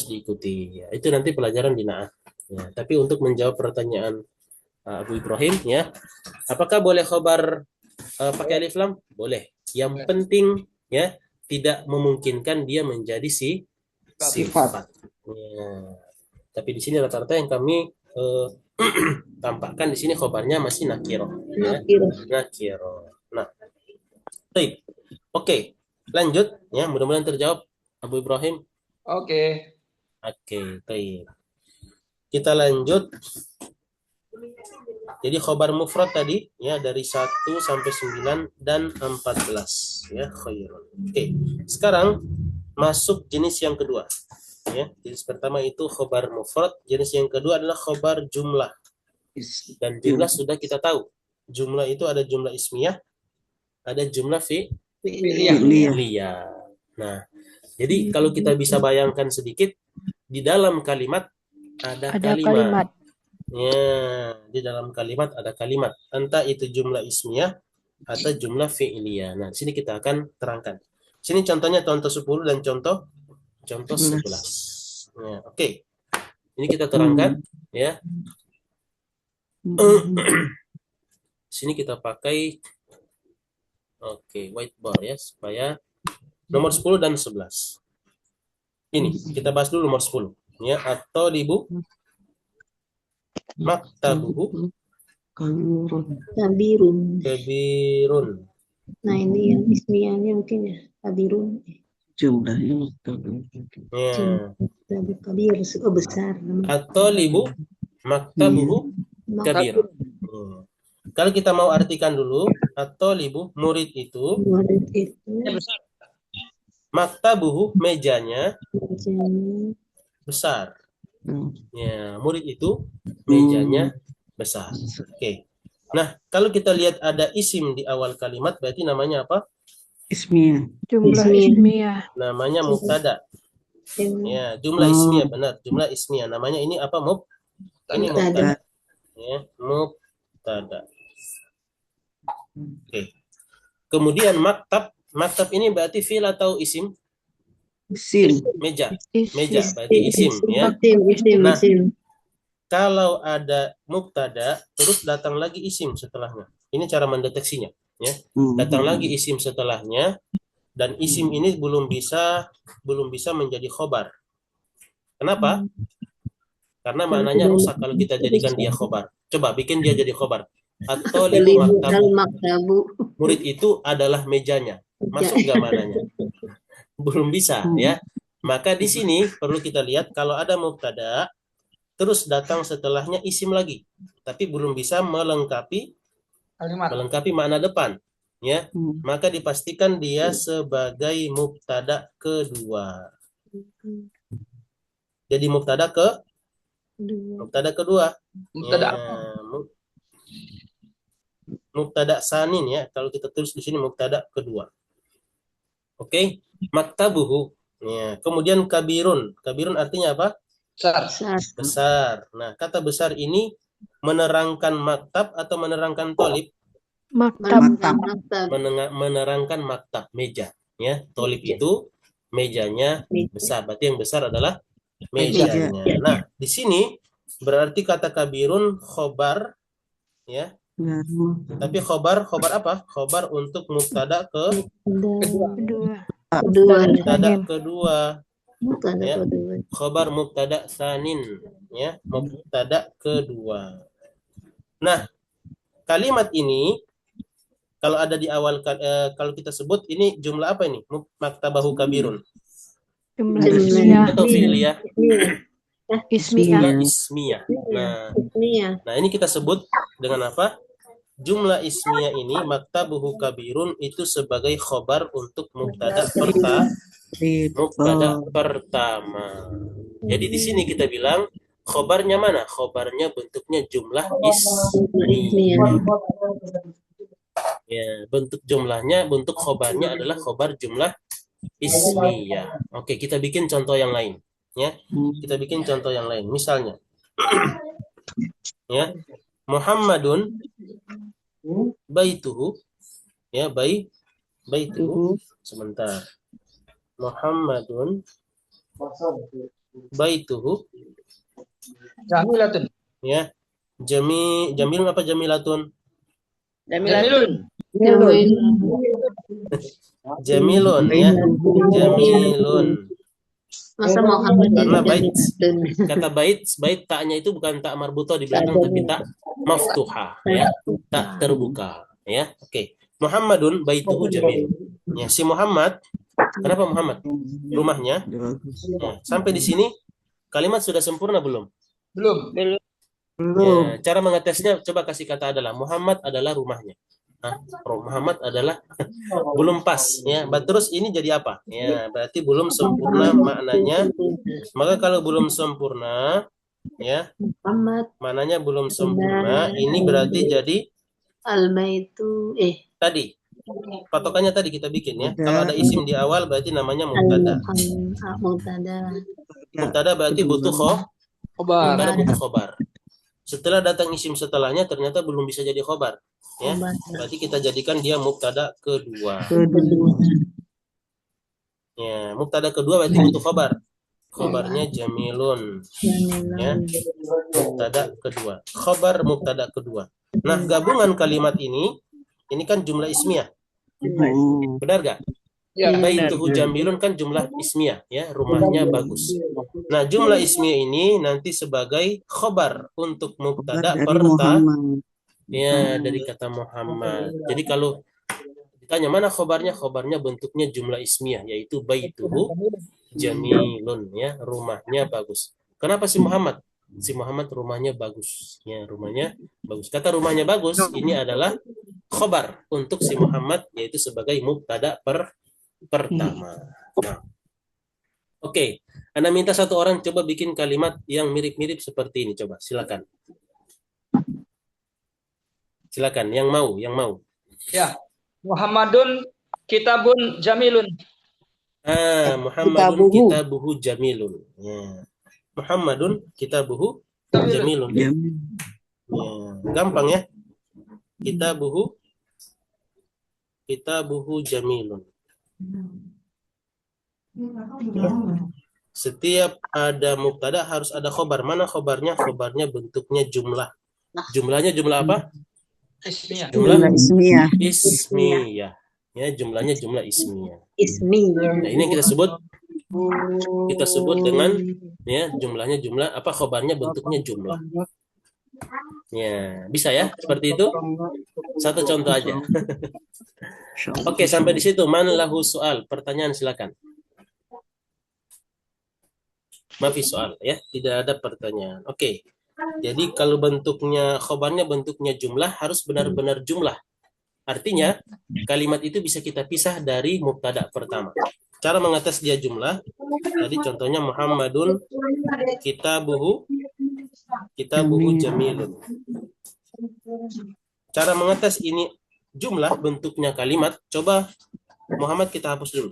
diikuti. Ya, itu nanti pelajaran di naat. Ya, tapi untuk menjawab pertanyaan Abu Ibrahim, ya, apakah boleh khobar pakai alif lam? Boleh. Yang penting, ya, tidak memungkinkan dia menjadi sifat. Ya. Tapi di sini rata-rata yang kami tampakkan di sini khobarnya masih nakiro. Ya. Nakiro. Nah, baik. Oke, lanjut. Ya, mudah-mudahan terjawab Abu Ibrahim. Oke. Baik. Kita lanjut. Jadi khobar mufrad tadi, ya, dari 1 sampai 9 dan 14, ya, khairun. Oke. Sekarang masuk jenis yang kedua. Ya, jenis pertama itu khobar mufrad, jenis yang kedua adalah khobar jumlah. Dan jumlah sudah kita tahu. Jumlah itu ada jumlah ismiyah, ada jumlah fi'liyah. Nah, jadi kalau kita bisa bayangkan sedikit, di dalam kalimat ada kalimat. Ya, di dalam kalimat ada kalimat. Entah itu jumlah ismiyah atau jumlah fi'liyah. Nah, di sini kita akan terangkan. Sini contohnya contoh 10 dan contoh 11. Ya, oke. Ini kita terangkan, ya. Sini kita pakai whiteboard, ya, supaya nomor 10 dan 11. Ini kita bahas dulu nomor 10, ya, atau libu maktabuhu kabirun. Nah, ini yang ismiyahnya mungkin ya, kabirun. Jumlahnya Ya. Kabir, besar. Atau libu maktabuhu kabir. Kalau kita mau artikan dulu, atau libu murid itu maktabuhu mejanya besar. Ya, murid itu mejanya besar. Oke. Nah, kalau kita lihat ada isim di awal kalimat, berarti namanya apa? ismiyah. Jumlah ismiyah. Namanya mubtada. Ya, jumlah ismiyah, benar. Jumlah ismiyah. Namanya ini apa? Ini mubtada. Ya, mubtada. Oke. Kemudian maktab. Maktab ini berarti fi'il atau isim? Isim. Meja berarti isim, ya. Nah, kalau ada mubtada terus datang lagi isim setelahnya, ini cara mendeteksinya, ya. Datang lagi isim setelahnya dan isim ini belum bisa menjadi khobar. Kenapa? Karena maknanya rusak kalau kita jadikan dia khobar. Coba bikin dia jadi khobar. Atau libu maktabu. Murid itu adalah mejanya. Masuk nggak maknanya? Belum bisa, ya. Maka di sini perlu kita lihat kalau ada mubtada terus datang setelahnya isim lagi, tapi belum bisa melengkapi makna depan, ya. Maka dipastikan dia sebagai mubtada kedua. Jadi mubtada Mubtada kedua. Mubtada Ya, mubtada sanin ya. Kalau kita tulis di sini mubtada kedua. Oke, maktabuhu. Ya, kemudian kabirun. Kabirun artinya apa? besar. Besar. Nah, kata besar ini menerangkan maktab atau menerangkan tolib? Maktab. Menerangkan maktab, meja. Ya, tolib itu mejanya besar. Berarti yang besar adalah mejanya. Nah, di sini berarti kata kabirun khobar, ya. Tapi khobar apa? Khobar untuk mubtada Kedua. mubtada kedua. Ya. kedua. Khobar mubtada sanin, ya. Mubtada kedua. Nah, kalimat ini kalau ada di awal, kalau kita sebut ini jumlah apa ini? Maktabahu kabirun. Jumlah ismiyah. Atau fi'liyah? Ismiyah. Jumlah ismiyah. Nah, ini kita sebut dengan apa? Jumlah ismiyah ini maktabuhu kabirun itu sebagai khobar untuk mubtada pertama. Jadi di sini kita bilang khobarnya mana? Khobarnya bentuknya jumlah ismiyah. Ya, bentuk jumlahnya, bentuk khobarnya adalah khobar jumlah ismiyah. Oke, kita bikin contoh yang lain. Ya, kita bikin contoh yang lain. Misalnya, ya, Muhammadun baituhu, ya, baituhu. Sebentar. Muhammadun baituhu. Jamilatun. Ya, jamilun apa jamilatun? Jamilun. Jamilun ya, jamilun. Masa Muhammad Karena kata bait taknya itu bukan tak marbuto di belakang tapi tak maftuha ya, tak terbuka ya. Oke. Muhammadun baituhu jamil. Ya, si Muhammad, kenapa Muhammad? Rumahnya. Ya, sampai di sini kalimat sudah sempurna belum? Belum. Ya, cara mengetesnya coba kasih kata adalah Muhammad adalah rumahnya. Nah, Muhammad adalah belum pas ya. Terus ini jadi apa? Ya, berarti belum sempurna maknanya. Maka kalau belum sempurna ya, maknanya belum sempurna, ini berarti jadi al-baitu tadi. Patokannya tadi kita bikin ya. Kalau ada isim di awal berarti namanya mubtada. Mubtada berarti butuh khobar. Butuh khobar. Setelah datang isim setelahnya ternyata belum bisa jadi khobar. Ya, berarti kita jadikan dia mubtada kedua. Ya, mubtada kedua berarti butuh khobar. Khobarnya jamilun. Ya, mubtada kedua. Khobar mubtada kedua. Nah, gabungan kalimat ini kan jumlah ismiyah. Benar gak? Ya, baituhu jamilun kan jumlah ismiyah ya, rumahnya bagus. Nah, jumlah ismiyah ini nanti sebagai khobar untuk mubtada pertama ya dari kata Muhammad. Jadi kalau ditanya mana khobarnya, khobarnya bentuknya jumlah ismiyah yaitu baituhu jamilun ya, rumahnya bagus. Kenapa si Muhammad? Si Muhammad rumahnya bagus ya, rumahnya bagus. Kata rumahnya bagus ini adalah khobar untuk si Muhammad yaitu sebagai mubtada pertama. Nah, oke. Anda minta satu orang coba bikin kalimat yang mirip-mirip seperti ini. Coba, silakan. Silakan, yang mau. Ya. Muhammadun kitabun jamilun. Muhammadun kitabuhu jamilun. Ya. Muhammadun kitabuhu jamilun. Ya. Gampang ya. Kitabuhu jamilun. Setiap ada mubtada harus ada khobar. Mana khobarnya? Khobarnya bentuknya jumlah. Jumlahnya jumlah apa? Ismiyah. Jumlah ismiyah. Ya, jumlahnya jumlah ismiyah. Nah, ini kita sebut dengan ya jumlahnya jumlah apa, khobarnya bentuknya jumlah. Ya, bisa ya seperti itu. Satu contoh aja. Oke, sampai di situ. Man lahu soal, pertanyaan silakan. Mafi soal ya, tidak ada pertanyaan. Oke. Jadi kalau bentuknya khobarnya bentuknya jumlah harus benar-benar jumlah. Artinya kalimat itu bisa kita pisah dari mubtada pertama. Cara mengetes dia jumlah. Tadi contohnya Muhammadun kitabuhu Kitabuhu jamilun. Cara mengetes ini jumlah bentuknya kalimat, coba Muhammad kita hapus dulu.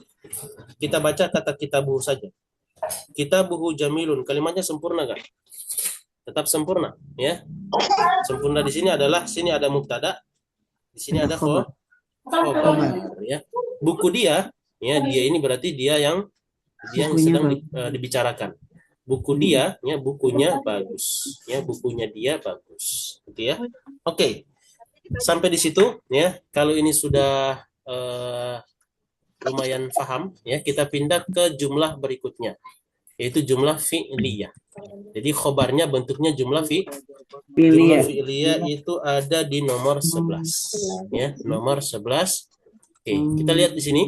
Kita baca kata kitabuhu saja. Kitabuhu jamilun, kalimatnya sempurna gak? Tetap sempurna, ya. Sempurna di sini adalah, sini ada mubtada, di sini ada khobar, ya. Buku dia, ya, dia ini berarti dia yang sedang dibicarakan. Buku dia, ya, bukunya bagus, ya, bukunya dia bagus, gitu ya. Oke, sampai di situ, ya. Kalau ini sudah lumayan paham, ya, kita pindah ke jumlah berikutnya, yaitu jumlah fi'liyah. Jadi khobarnya bentuknya jumlah jumlah fi'liyah itu ada di nomor 11, ya, nomor 11. Oke, kita lihat di sini.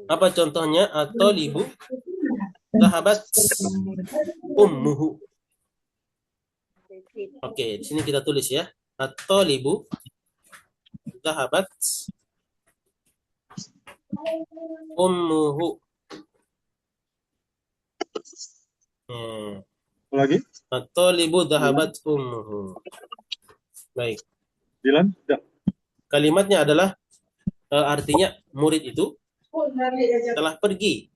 Apa contohnya? At-talibu dhahabat ummuhu. Oke, di sini kita tulis ya. At-talibu dhahabat ummuhu. Lagi? At-talibu dhahabat ummuhu. Baik. Dilan? Ya. Kalimatnya adalah artinya murid itu telah pergi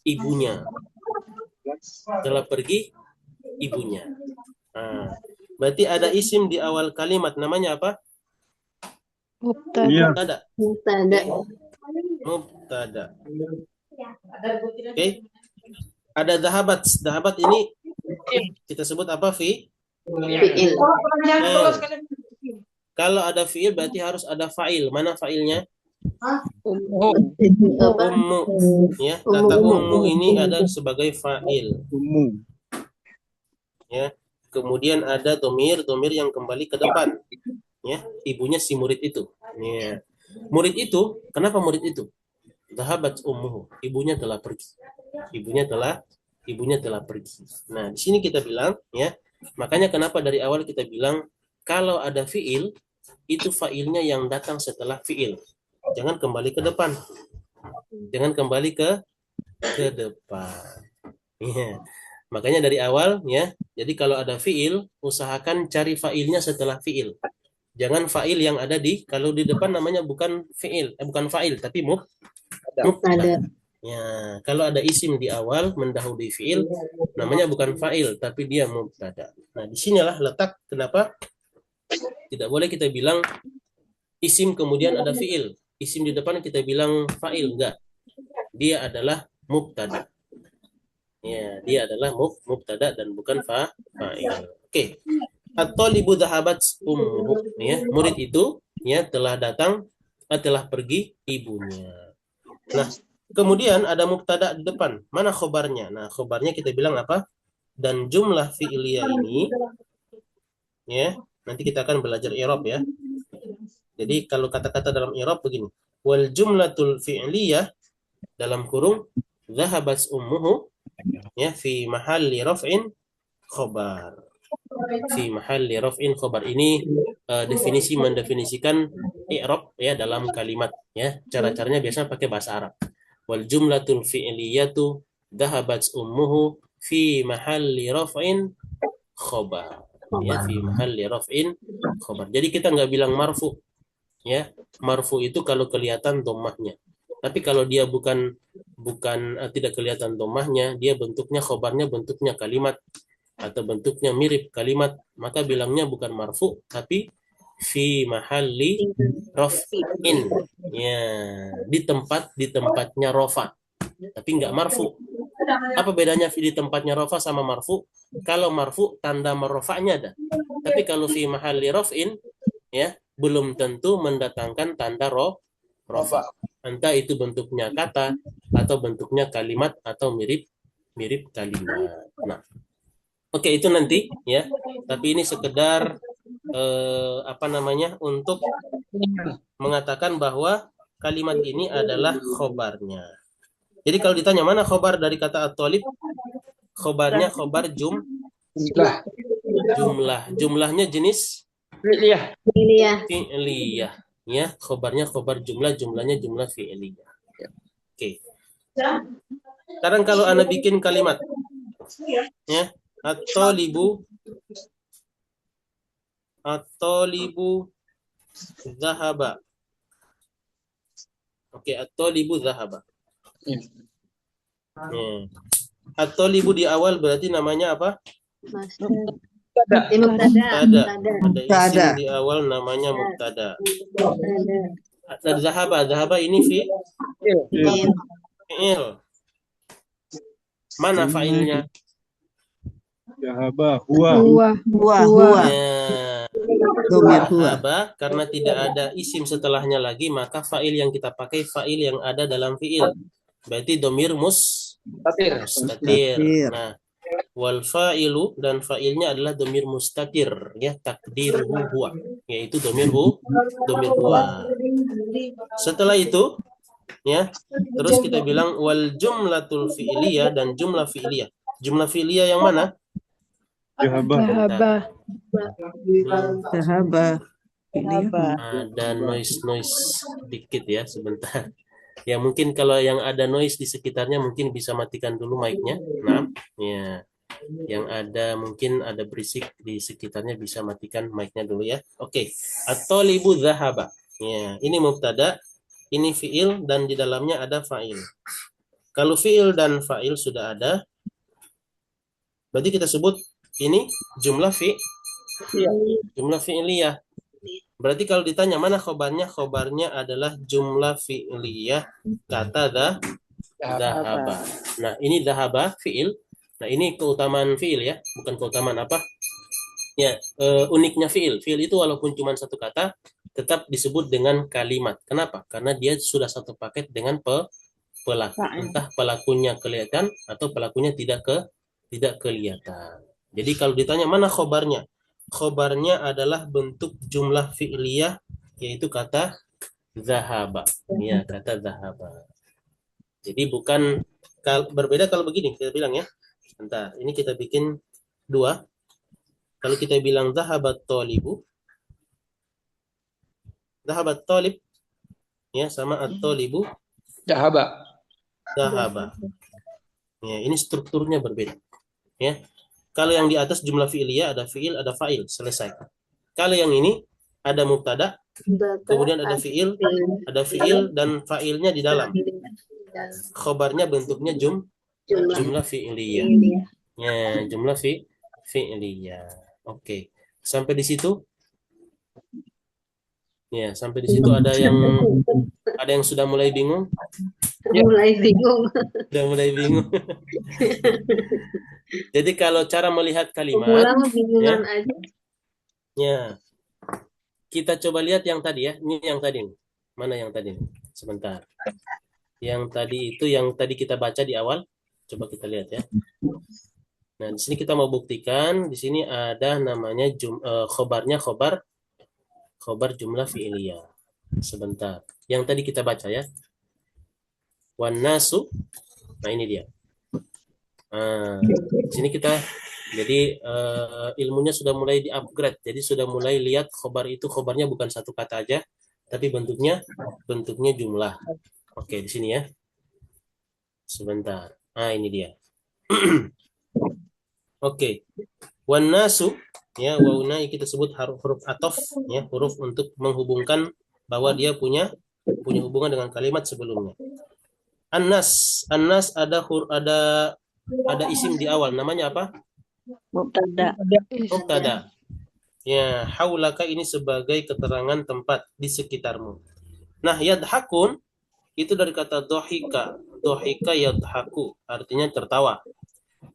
ibunya. Telah pergi ibunya. Berarti ada isim di awal kalimat, namanya apa? Mubtada. Iya. Mubtada. Oke. Ada dhahabat. Dhahabat ini kita sebut apa? Fi'il. Kalau ada fi'il berarti harus ada fa'il. Mana fa'ilnya? Ummu. Ya, kata ummu ini ada sebagai fa'il. Umum. Ya. Kemudian ada domir yang kembali ke depan. Ya, ibunya si murid itu. Ya. Murid itu, kenapa murid itu? Dhahabat ummuhu, ibunya telah pergi. Ibunya telah pergi. Nah, di sini kita bilang, ya, makanya kenapa dari awal kita bilang kalau ada fi'il itu fa'ilnya yang datang setelah fi'il. Jangan kembali ke depan. Jangan kembali ke depan. Ya. Makanya dari awal, ya. Jadi kalau ada fi'il, usahakan cari fa'ilnya setelah fi'il. Jangan fa'il yang ada kalau di depan namanya bukan fi'il, bukan fa'il, tapi mubtada. Ya, kalau ada isim di awal mendahului fi'il, namanya bukan fa'il, tapi dia mubtada. Nah, disinilah letak kenapa tidak boleh kita bilang isim kemudian ada fi'il. Isim di depan kita bilang fa'il, enggak. Dia adalah mubtada. Ya, dia adalah mubtada dan bukan fa'il. Oke. At-talibu dhahabat ummuhu, ya, murid itu, ya, telah pergi ibunya. Nah, kemudian ada mubtada di depan. Mana khobarnya? Nah, khobarnya kita bilang apa? Dan jumlah fi'liyah ini, ya, nanti kita akan belajar i'rab, ya. Jadi kalau kata-kata dalam i'rab begini. Wal jumlatul fi'liyah dalam kurung dhahabat ummuhu, ya, fi mahalli raf'in khobar. Fi mahalli raf'in khobar. Ini mendefinisikan i'rab, ya, dalam kalimat, ya. Cara-caranya biasanya pakai bahasa Arab. Wal jumlatul fi'liyatu dhahabat ummuhu fi mahalli raf'in khobar. Ya, fi mahalli raf'in khobar. Jadi kita nggak bilang marfu, ya. Marfu itu kalau kelihatan dhammahnya. Tapi kalau dia bukan tidak kelihatan dhammahnya, dia bentuknya khobarnya bentuknya kalimat atau bentuknya mirip kalimat, maka bilangnya bukan marfu tapi fi mahalli raf'in, ya, di tempatnya rafa, tapi enggak marfu. Apa bedanya di tempatnya rafa sama marfu? Kalau marfu tanda marfa'nya ada, tapi kalau fi mahalli raf'in, ya, belum tentu mendatangkan tanda rafa. Entah itu bentuknya kata atau bentuknya kalimat atau mirip kalimat. Nah, oke, itu nanti, ya. Tapi ini sekedar untuk mengatakan bahwa kalimat ini adalah khobarnya. Jadi kalau ditanya mana khobar dari kata at-talib, khobarnya khobar jumlahnya jenis fi'liyah. Ya, khobarnya khobar jumlahnya jumlah fi'liyah. Oke. Sekarang kalau Anda bikin kalimat, ya, At-talibu zahaba. Oke, at-talibu zahaba. At-talibu di awal berarti namanya apa? Mubtada. Ada isim di awal namanya mubtada. Dan zahaba ini fi'il. Mana fa'ilnya? Zahaba huwa. Zahaba karena tidak ada isim setelahnya lagi, maka fa'il yang kita pakai fa'il yang ada dalam fi'il. Berarti domir mustatir. Nah, wal fa'ilu dan fa'ilnya adalah domir mustatir, ya, takdiruhu huwa, yaitu domir huwa. Setelah itu, ya, terus kita bilang wal jumlatul fi'liyah dan jumlah fi'liyah. Jumlah fi'liyah yang mana? Zahaba. Ada noise dikit ya, sebentar. Ya mungkin kalau yang ada noise di sekitarnya mungkin bisa matikan dulu mic-nya. Nah, ya. Yang ada mungkin ada berisik di sekitarnya bisa matikan mic-nya dulu ya. Oke. At-talibu zahaba. Ya, ini mubtada, ini fi'il dan di dalamnya ada fa'il. Kalau fi'il dan fa'il sudah ada, berarti kita sebut ini jumlah fi'liyah. Berarti kalau ditanya mana khobarnya, khobarnya adalah jumlah fi'liyah kata zahaba. Nah, ini zahaba fi'il. Nah, ini keutamaan fi'il ya, bukan keutamaan apa? Ya, uniknya fi'il. Fi'il itu walaupun cuma satu kata, tetap disebut dengan kalimat. Kenapa? Karena dia sudah satu paket dengan pelaku. Entah pelakunya kelihatan atau pelakunya tidak kelihatan. Jadi kalau ditanya mana khobarnya? Khobarnya adalah bentuk jumlah fi'liyah, yaitu kata zahaba. Ya, kata zahaba. Jadi bukan berbeda kalau begini kita bilang ya. Bentar, ini kita bikin dua. Kalau kita bilang zahabat talibu, zahabat talib, ya, sama at-talibu Zahaba. Ya, ini strukturnya berbeda. Ya. Kalau yang di atas jumlah fi'liyah ada fi'il, ada fa'il, selesai. Kalau yang ini ada mubtada, kemudian ada fi'il dan fa'ilnya di dalam. Khobarnya bentuknya jumlah fi'liyah. Ya, jumlah fi'liyah. Oke. Sampai di situ? Ya, sampai di situ ada yang sudah mulai bingung? Sudah mulai bingung. Jadi kalau cara melihat kalimat, ya, kita coba lihat yang tadi ya. Ini yang tadi. Mana yang tadi? Sebentar. Yang tadi itu yang tadi kita baca di awal. Coba kita lihat ya. Nah, di sini kita mau buktikan. Di sini ada namanya khobarnya khobar jumlah fi'liyah. Sebentar. Yang tadi kita baca ya. Wan nasu. Nah, ini dia. Di sini kita jadi ilmunya sudah mulai di-upgrade. Jadi sudah mulai lihat khobarnya bukan satu kata aja, tapi bentuknya jumlah. Oke, di sini ya. Sebentar. Ini dia. Oke. Wan nasu, ya, wauna kita sebut huruf ataf, ya, huruf untuk menghubungkan bahwa dia punya hubungan dengan kalimat sebelumnya. An-nas ada isim di awal, namanya apa? Mubtada. Ya, haulaka ini sebagai keterangan tempat di sekitarmu. Nah, yadhakun itu dari kata dohika. Dohika yadhaku, artinya tertawa.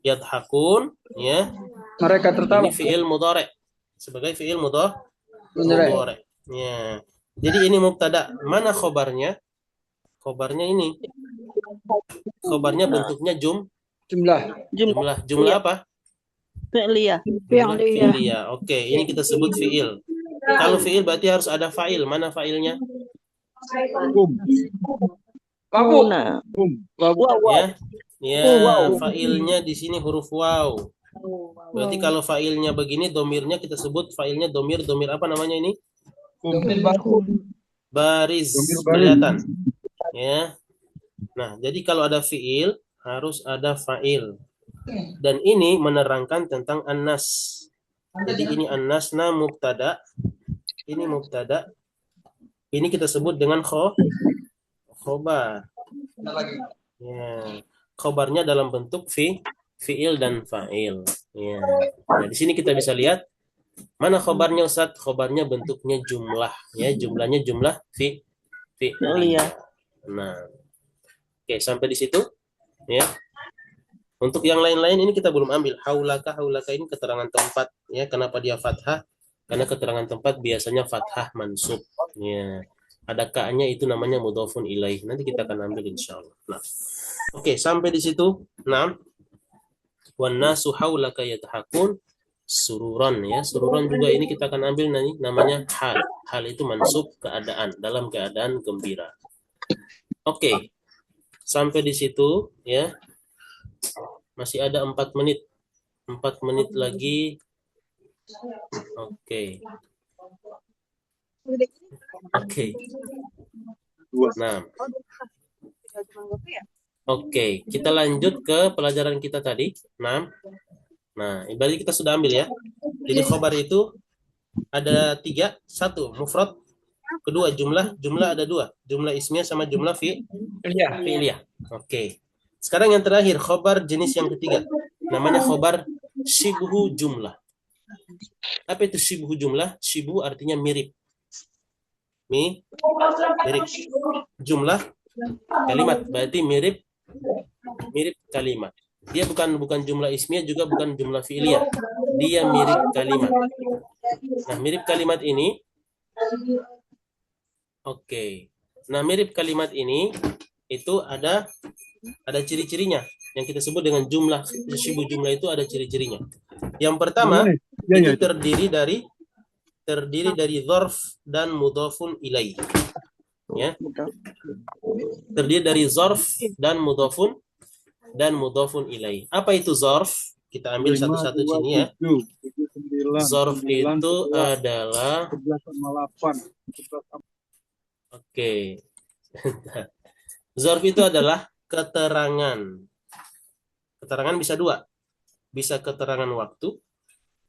Yadhakun, ya. Mereka tertawa. Ini fi'il mudhari. Sebagai fi'il mudhari. Ya. Jadi ini mubtada. Mana khobarnya? Khobarnya ini. Khobarnya bentuknya jumlah apa? Fi'liyah. Oke, ini kita sebut fi'il. Kalau fi'il berarti harus ada fa'il. Mana fa'ilnya? Ya, fa'ilnya di sini huruf waw. Berarti kalau fa'ilnya begini, domirnya kita sebut fa'ilnya domir apa namanya ini? Baris, kelihatan. Ya. Nah, jadi kalau ada fi'il harus ada fa'il. Dan ini menerangkan tentang an-nas. Jadi ini an-nasna mubtada. Ini mubtada. Ini kita sebut dengan khobar. Ya. Khobarnya dalam bentuk fi'il dan fa'il. Ya. Nah, di sini kita bisa lihat mana khobarnya Ustaz? Khobarnya bentuknya jumlah. Ya, jumlahnya jumlah fi'liyah. Nah, oke, sampai di situ. Ya. Untuk yang lain-lain ini kita belum ambil. Haulaka ini keterangan tempat. Ya, kenapa dia fathah? Karena keterangan tempat biasanya fathah mansub. Ya. Ada ka-nya itu namanya mudhofun ilaih. Nanti kita akan ambil insyaallah. Nah. Oke, sampai di situ. Nah. Wan nasu haulaka yadhakun sururan, ya. Sururan juga ini kita akan ambil nanti namanya hal. Hal itu mansub keadaan, dalam keadaan gembira. Oke. Sampai di situ, ya. Masih ada 4 menit. 4 menit lagi. Oke. Oke. Nah. Oke, kita lanjut ke pelajaran kita tadi. Nah, berarti kita sudah ambil ya. Jadi khobar itu ada 3. 1, mufrad. Kedua, jumlah ada 2. Jumlah ismiyah sama jumlah fi'liyah. Oke. Sekarang yang terakhir, khobar jenis yang ketiga. Namanya khobar shibhu jumlah. Apa itu shibhu jumlah? Shibhu artinya mirip. Mirip. Jumlah kalimat berarti mirip kalimat. Dia bukan jumlah ismiyah, juga bukan jumlah fi'liyah. Dia mirip kalimat. Nah, mirip kalimat ini. Oke. Nah, mirip kalimat ini itu ada ciri-cirinya yang kita sebut dengan jumlah. Shibhu jumlah itu ada ciri-cirinya. Yang pertama, itu terdiri dari dzarf dan mudhafun ilaih. Ya. Terdiri dari zarf dan mudhafun ilaih. Apa itu zarf? Kita ambil satu-satu sini ya. Zarf itu adalah Oke. Zarf itu adalah keterangan. Keterangan bisa 2. Bisa keterangan waktu.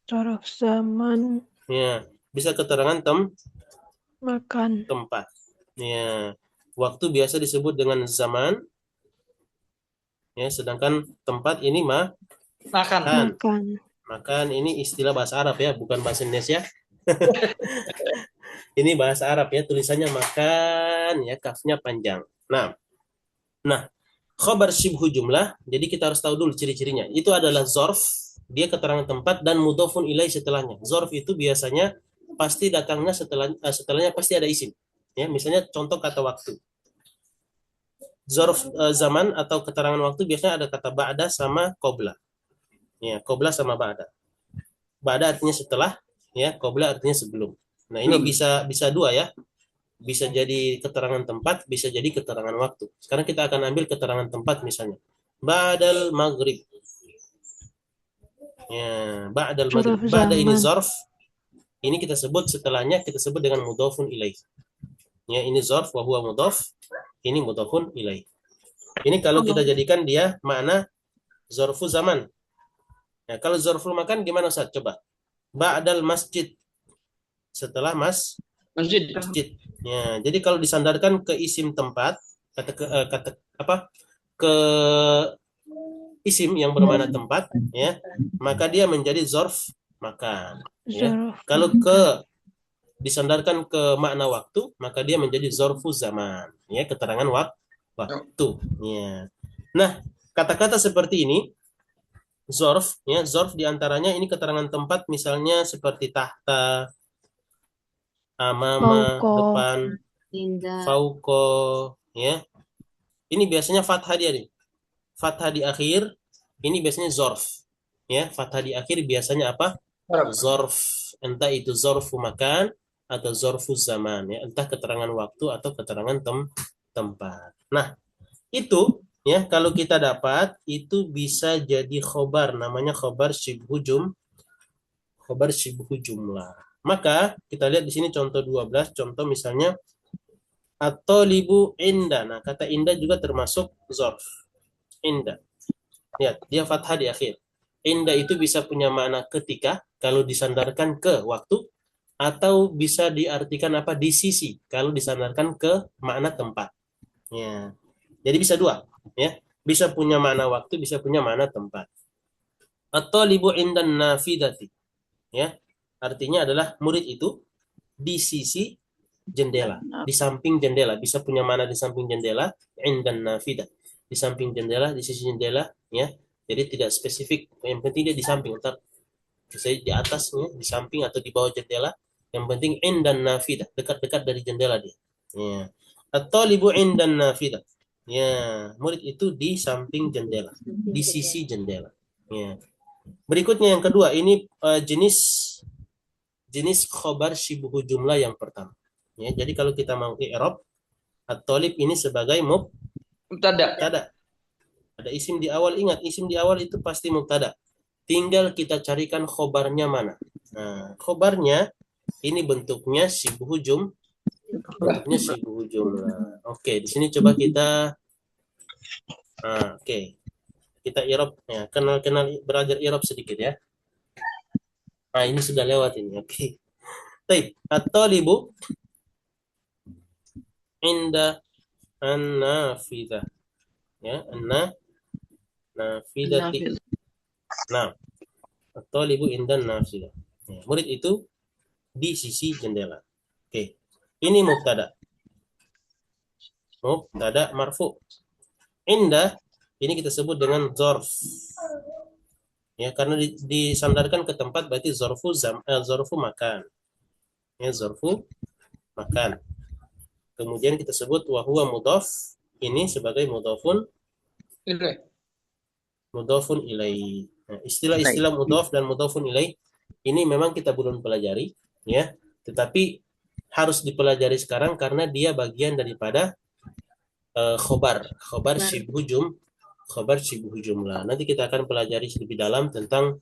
Zarf zaman. Ya, bisa keterangan Makan. tempat. Ya, waktu biasa disebut dengan zaman. Ya, sedangkan tempat ini makan. Makan ini istilah bahasa Arab ya, bukan bahasa Indonesia. Ini bahasa Arab ya, tulisannya makan ya, kafnya panjang. Nah, khobar shibhu jumlah, jadi kita harus tahu dulu ciri-cirinya. Itu adalah zarf, dia keterangan tempat dan mudhafun ilaih setelahnya. Zarf itu biasanya pasti datangnya setelahnya pasti ada isim. Ya, misalnya contoh kata waktu. Zarf zaman atau keterangan waktu biasanya ada kata ba'da sama qabla. Ya, qabla sama ba'da. Ba'da artinya setelah, ya, qabla artinya sebelum. Nah, ini bisa 2 ya. Bisa jadi keterangan tempat, bisa jadi keterangan waktu. Sekarang kita akan ambil keterangan tempat misalnya. Ba'dal maghrib. Ya, ba'dal maghrib. Ba'da ini zarf. Ini kita sebut setelahnya kita sebut dengan mudhafun ilaih. Ya, ini zarf wa huwa mudhaf, ini mudhafun ilaih. Ini kalau kita jadikan dia makna zarfu zaman. Ya, kalau zarful makan gimana Ustaz? Coba. Ba'dal masjid. Setelah masjid. Ya, jadi kalau disandarkan ke isim tempat, ke isim yang bermakna tempat, ya, maka dia menjadi zarf makan. Ya. Kalau disandarkan ke makna waktu, maka dia menjadi zarfu zaman, ya, keterangan waktu. Ya. Nah, kata-kata seperti ini, zarf, ya, zarf diantaranya ini keterangan tempat, misalnya seperti tahta, amama, depan, fauko, ya. Ini biasanya fathah dia nih. Fathah di akhir, ini biasanya zarf. Ya, fathah di akhir biasanya apa? Zarf. Entah itu zarfu makan atau zarfu zaman, ya, entah keterangan waktu atau keterangan tempat. Nah, itu ya kalau kita dapat itu bisa jadi khobar, namanya khobar shibhu jumlah. Maka kita lihat di sini contoh 12, contoh misalnya atau libu inda. Nah, kata inda juga termasuk zarf. Inda. Lihat, dia fathah di akhir. Inda itu bisa punya makna ketika kalau disandarkan ke waktu, atau bisa diartikan apa, di sisi kalau disandarkan ke makna tempat. Ya. Jadi bisa dua, ya. Bisa punya makna waktu, bisa punya makna tempat. At-talibu indan nafidati. Ya. Artinya adalah murid itu di sisi jendela, di samping jendela, bisa punya makna di samping jendela, indan nafidah, di samping jendela, di sisi jendela, ya. Jadi tidak spesifik, yang penting dia di samping, entar bisa di atasnya, di samping atau di bawah jendela, yang penting indan nafidah, dekat-dekat dari jendela dia. Ya. At-talibu indan nafidah. Ya, murid itu di samping jendela, di sisi jendela. Ya. Berikutnya yang kedua, ini jenis khobar syibuhu jumlah yang pertama. Ya, jadi kalau kita mau i'rab, at-talib ini sebagai Mubtada. Ada isim di awal, ingat isim di awal itu pasti mubtada. Tinggal kita carikan khobarnya mana. Nah, khobarnya ini bentuknya syibuhu jumlah. Oke, di sini coba kita kita i'rab ya, kenal belajar i'rab sedikit ya. Nah, ini sudah lewat ini. Oke. Baik, at-talibu inda an-nafidah. Ya, an-nafidati. Nah, at-talibu inda an-nafidah. Ya, murid itu di sisi jendela. Oke. Ini mubtada. Mubtada marfu. Inda ini kita sebut dengan zarf. Ya, karena disandarkan ke tempat berarti zarfu makan. Ya, zarfu makan. Kemudian kita sebut wa huwa mudhaf, ini sebagai mudhafun ilaih. Nah, istilah-istilah mudhaf dan mudhafun ilaih ini memang kita belum pelajari, ya. Tetapi harus dipelajari sekarang karena dia bagian daripada khobar syibuh jumlah. Nanti kita akan pelajari lebih dalam tentang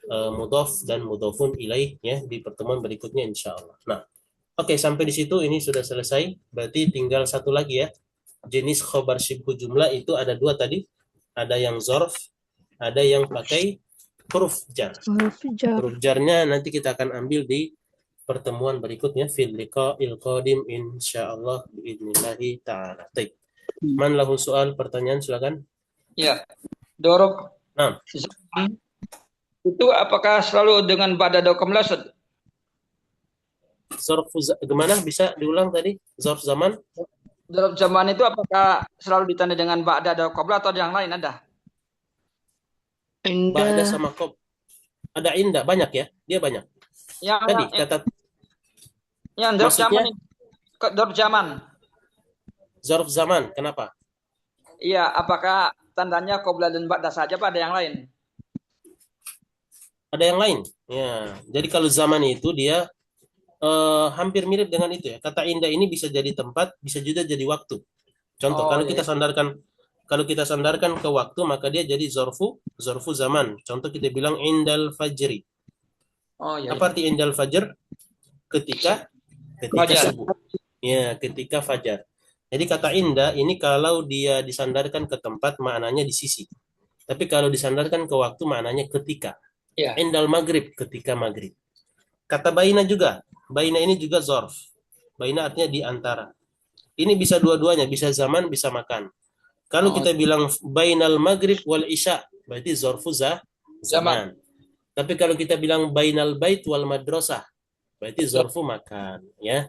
mudhaf dan mudhafun ilaih ya di pertemuan berikutnya insyaallah. Nah, oke, sampai di situ ini sudah selesai. Berarti tinggal satu lagi ya. Jenis khobar syibuh jumlah itu ada dua tadi. Ada yang zorf, ada yang pakai huruf jar. Huruf jarnya nanti kita akan ambil di pertemuan berikutnya fil liqa'il qadim insyaallah biidznillah taala. Baik. Man lahu soal, pertanyaan silakan. Ya. Dorob. Nah. Itu apakah selalu dengan ba'da dokomlah? Zorf gimana, bisa diulang tadi? Zorf zaman? Zorf zaman itu apakah selalu ditanda dengan ba'da dokomlah atau yang lain ada? Ba'da sama qob. Ada inda banyak ya? Dia banyak. Tadi kata yang zorf zaman ini. Zorf zaman. Zorf zaman, kenapa? Iya, apakah tandanya qabla dan ba'da saja apa ada yang lain? Ada yang lain. Ya, jadi kalau zaman itu dia hampir mirip dengan itu ya. Kata inda ini bisa jadi tempat, bisa juga jadi waktu. Contoh, kalau kita sandarkan ke waktu, maka dia jadi zorfu zaman. Contoh kita bilang indal fajri. Apa arti indal fajr? Ketika subuh. Ya, ketika fajar. Jadi kata inda ini kalau dia disandarkan ke tempat maknanya di sisi. Tapi kalau disandarkan ke waktu maknanya ketika. Ya. Indal maghrib, ketika maghrib. Kata baina juga. Baina ini juga zorf. Baina artinya di antara. Ini bisa dua-duanya, bisa zaman, bisa makan. Kalau kita bilang bainal maghrib wal isya, berarti zorfu zaman. Tapi kalau kita bilang bainal bait wal madrasah, berarti zorfu makan, ya.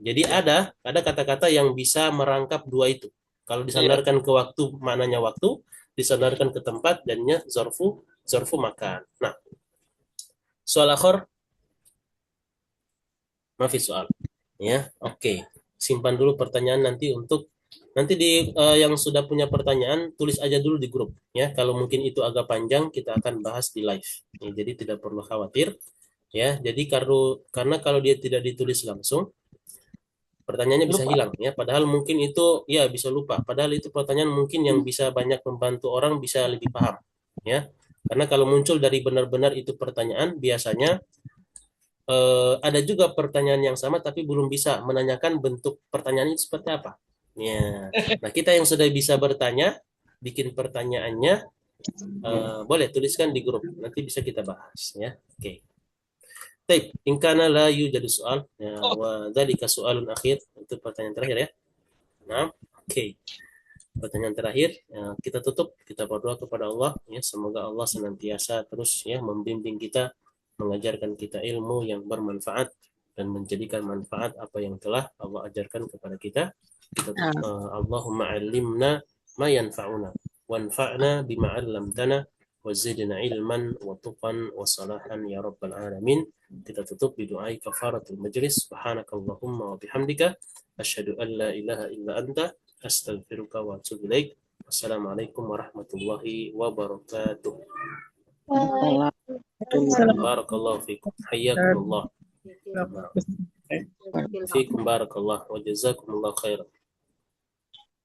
Jadi ada kata-kata yang bisa merangkap dua itu. Kalau disandarkan ke waktu maknanya waktu, disandarkan ke tempat dannya zorfu makan. Nah, soal akhir, maaf soal, ya. Oke, simpan dulu pertanyaan nanti di yang sudah punya pertanyaan tulis aja dulu di grup, ya. Kalau mungkin itu agak panjang kita akan bahas di live. Ya, jadi tidak perlu khawatir. Ya, jadi karena kalau dia tidak ditulis langsung, pertanyaannya bisa hilang ya. Padahal mungkin itu ya bisa lupa. Padahal itu pertanyaan mungkin yang bisa banyak membantu orang bisa lebih paham ya. Karena kalau muncul dari benar-benar itu pertanyaan, biasanya ada juga pertanyaan yang sama tapi belum bisa menanyakan bentuk pertanyaan itu seperti apa. Ya. Nah, kita yang sudah bisa bertanya, bikin pertanyaannya, Boleh tuliskan di grup, nanti bisa kita bahas ya. Oke. Baik, in kana la yujadu soal ya, wa dzalika soalun akhir, itu pertanyaan terakhir ya. Nah, oke. Pertanyaan terakhir, ya, kita tutup, kita berdoa kepada Allah ya, semoga Allah senantiasa terus ya membimbing kita, mengajarkan kita ilmu yang bermanfaat dan menjadikan manfaat apa yang telah Allah ajarkan kepada kita. Allahumma 'allimna ma yanfa'una wanfa'na bima 'allamtana wazidna ilman wa tuqan wa salahan ya rabbal alamin. Kita tutup di doa kafaratul majlis. Subhanakallahumma wa bihamdika asyhadu an la ilaha illa anta astaghfiruka wa atubu ilaik. Wassalamualaikum warahmatullahi wabarakatuh. Barakallahu fikum. Hayyakumullah. Fikum barakallah wa jazakumullah khairan.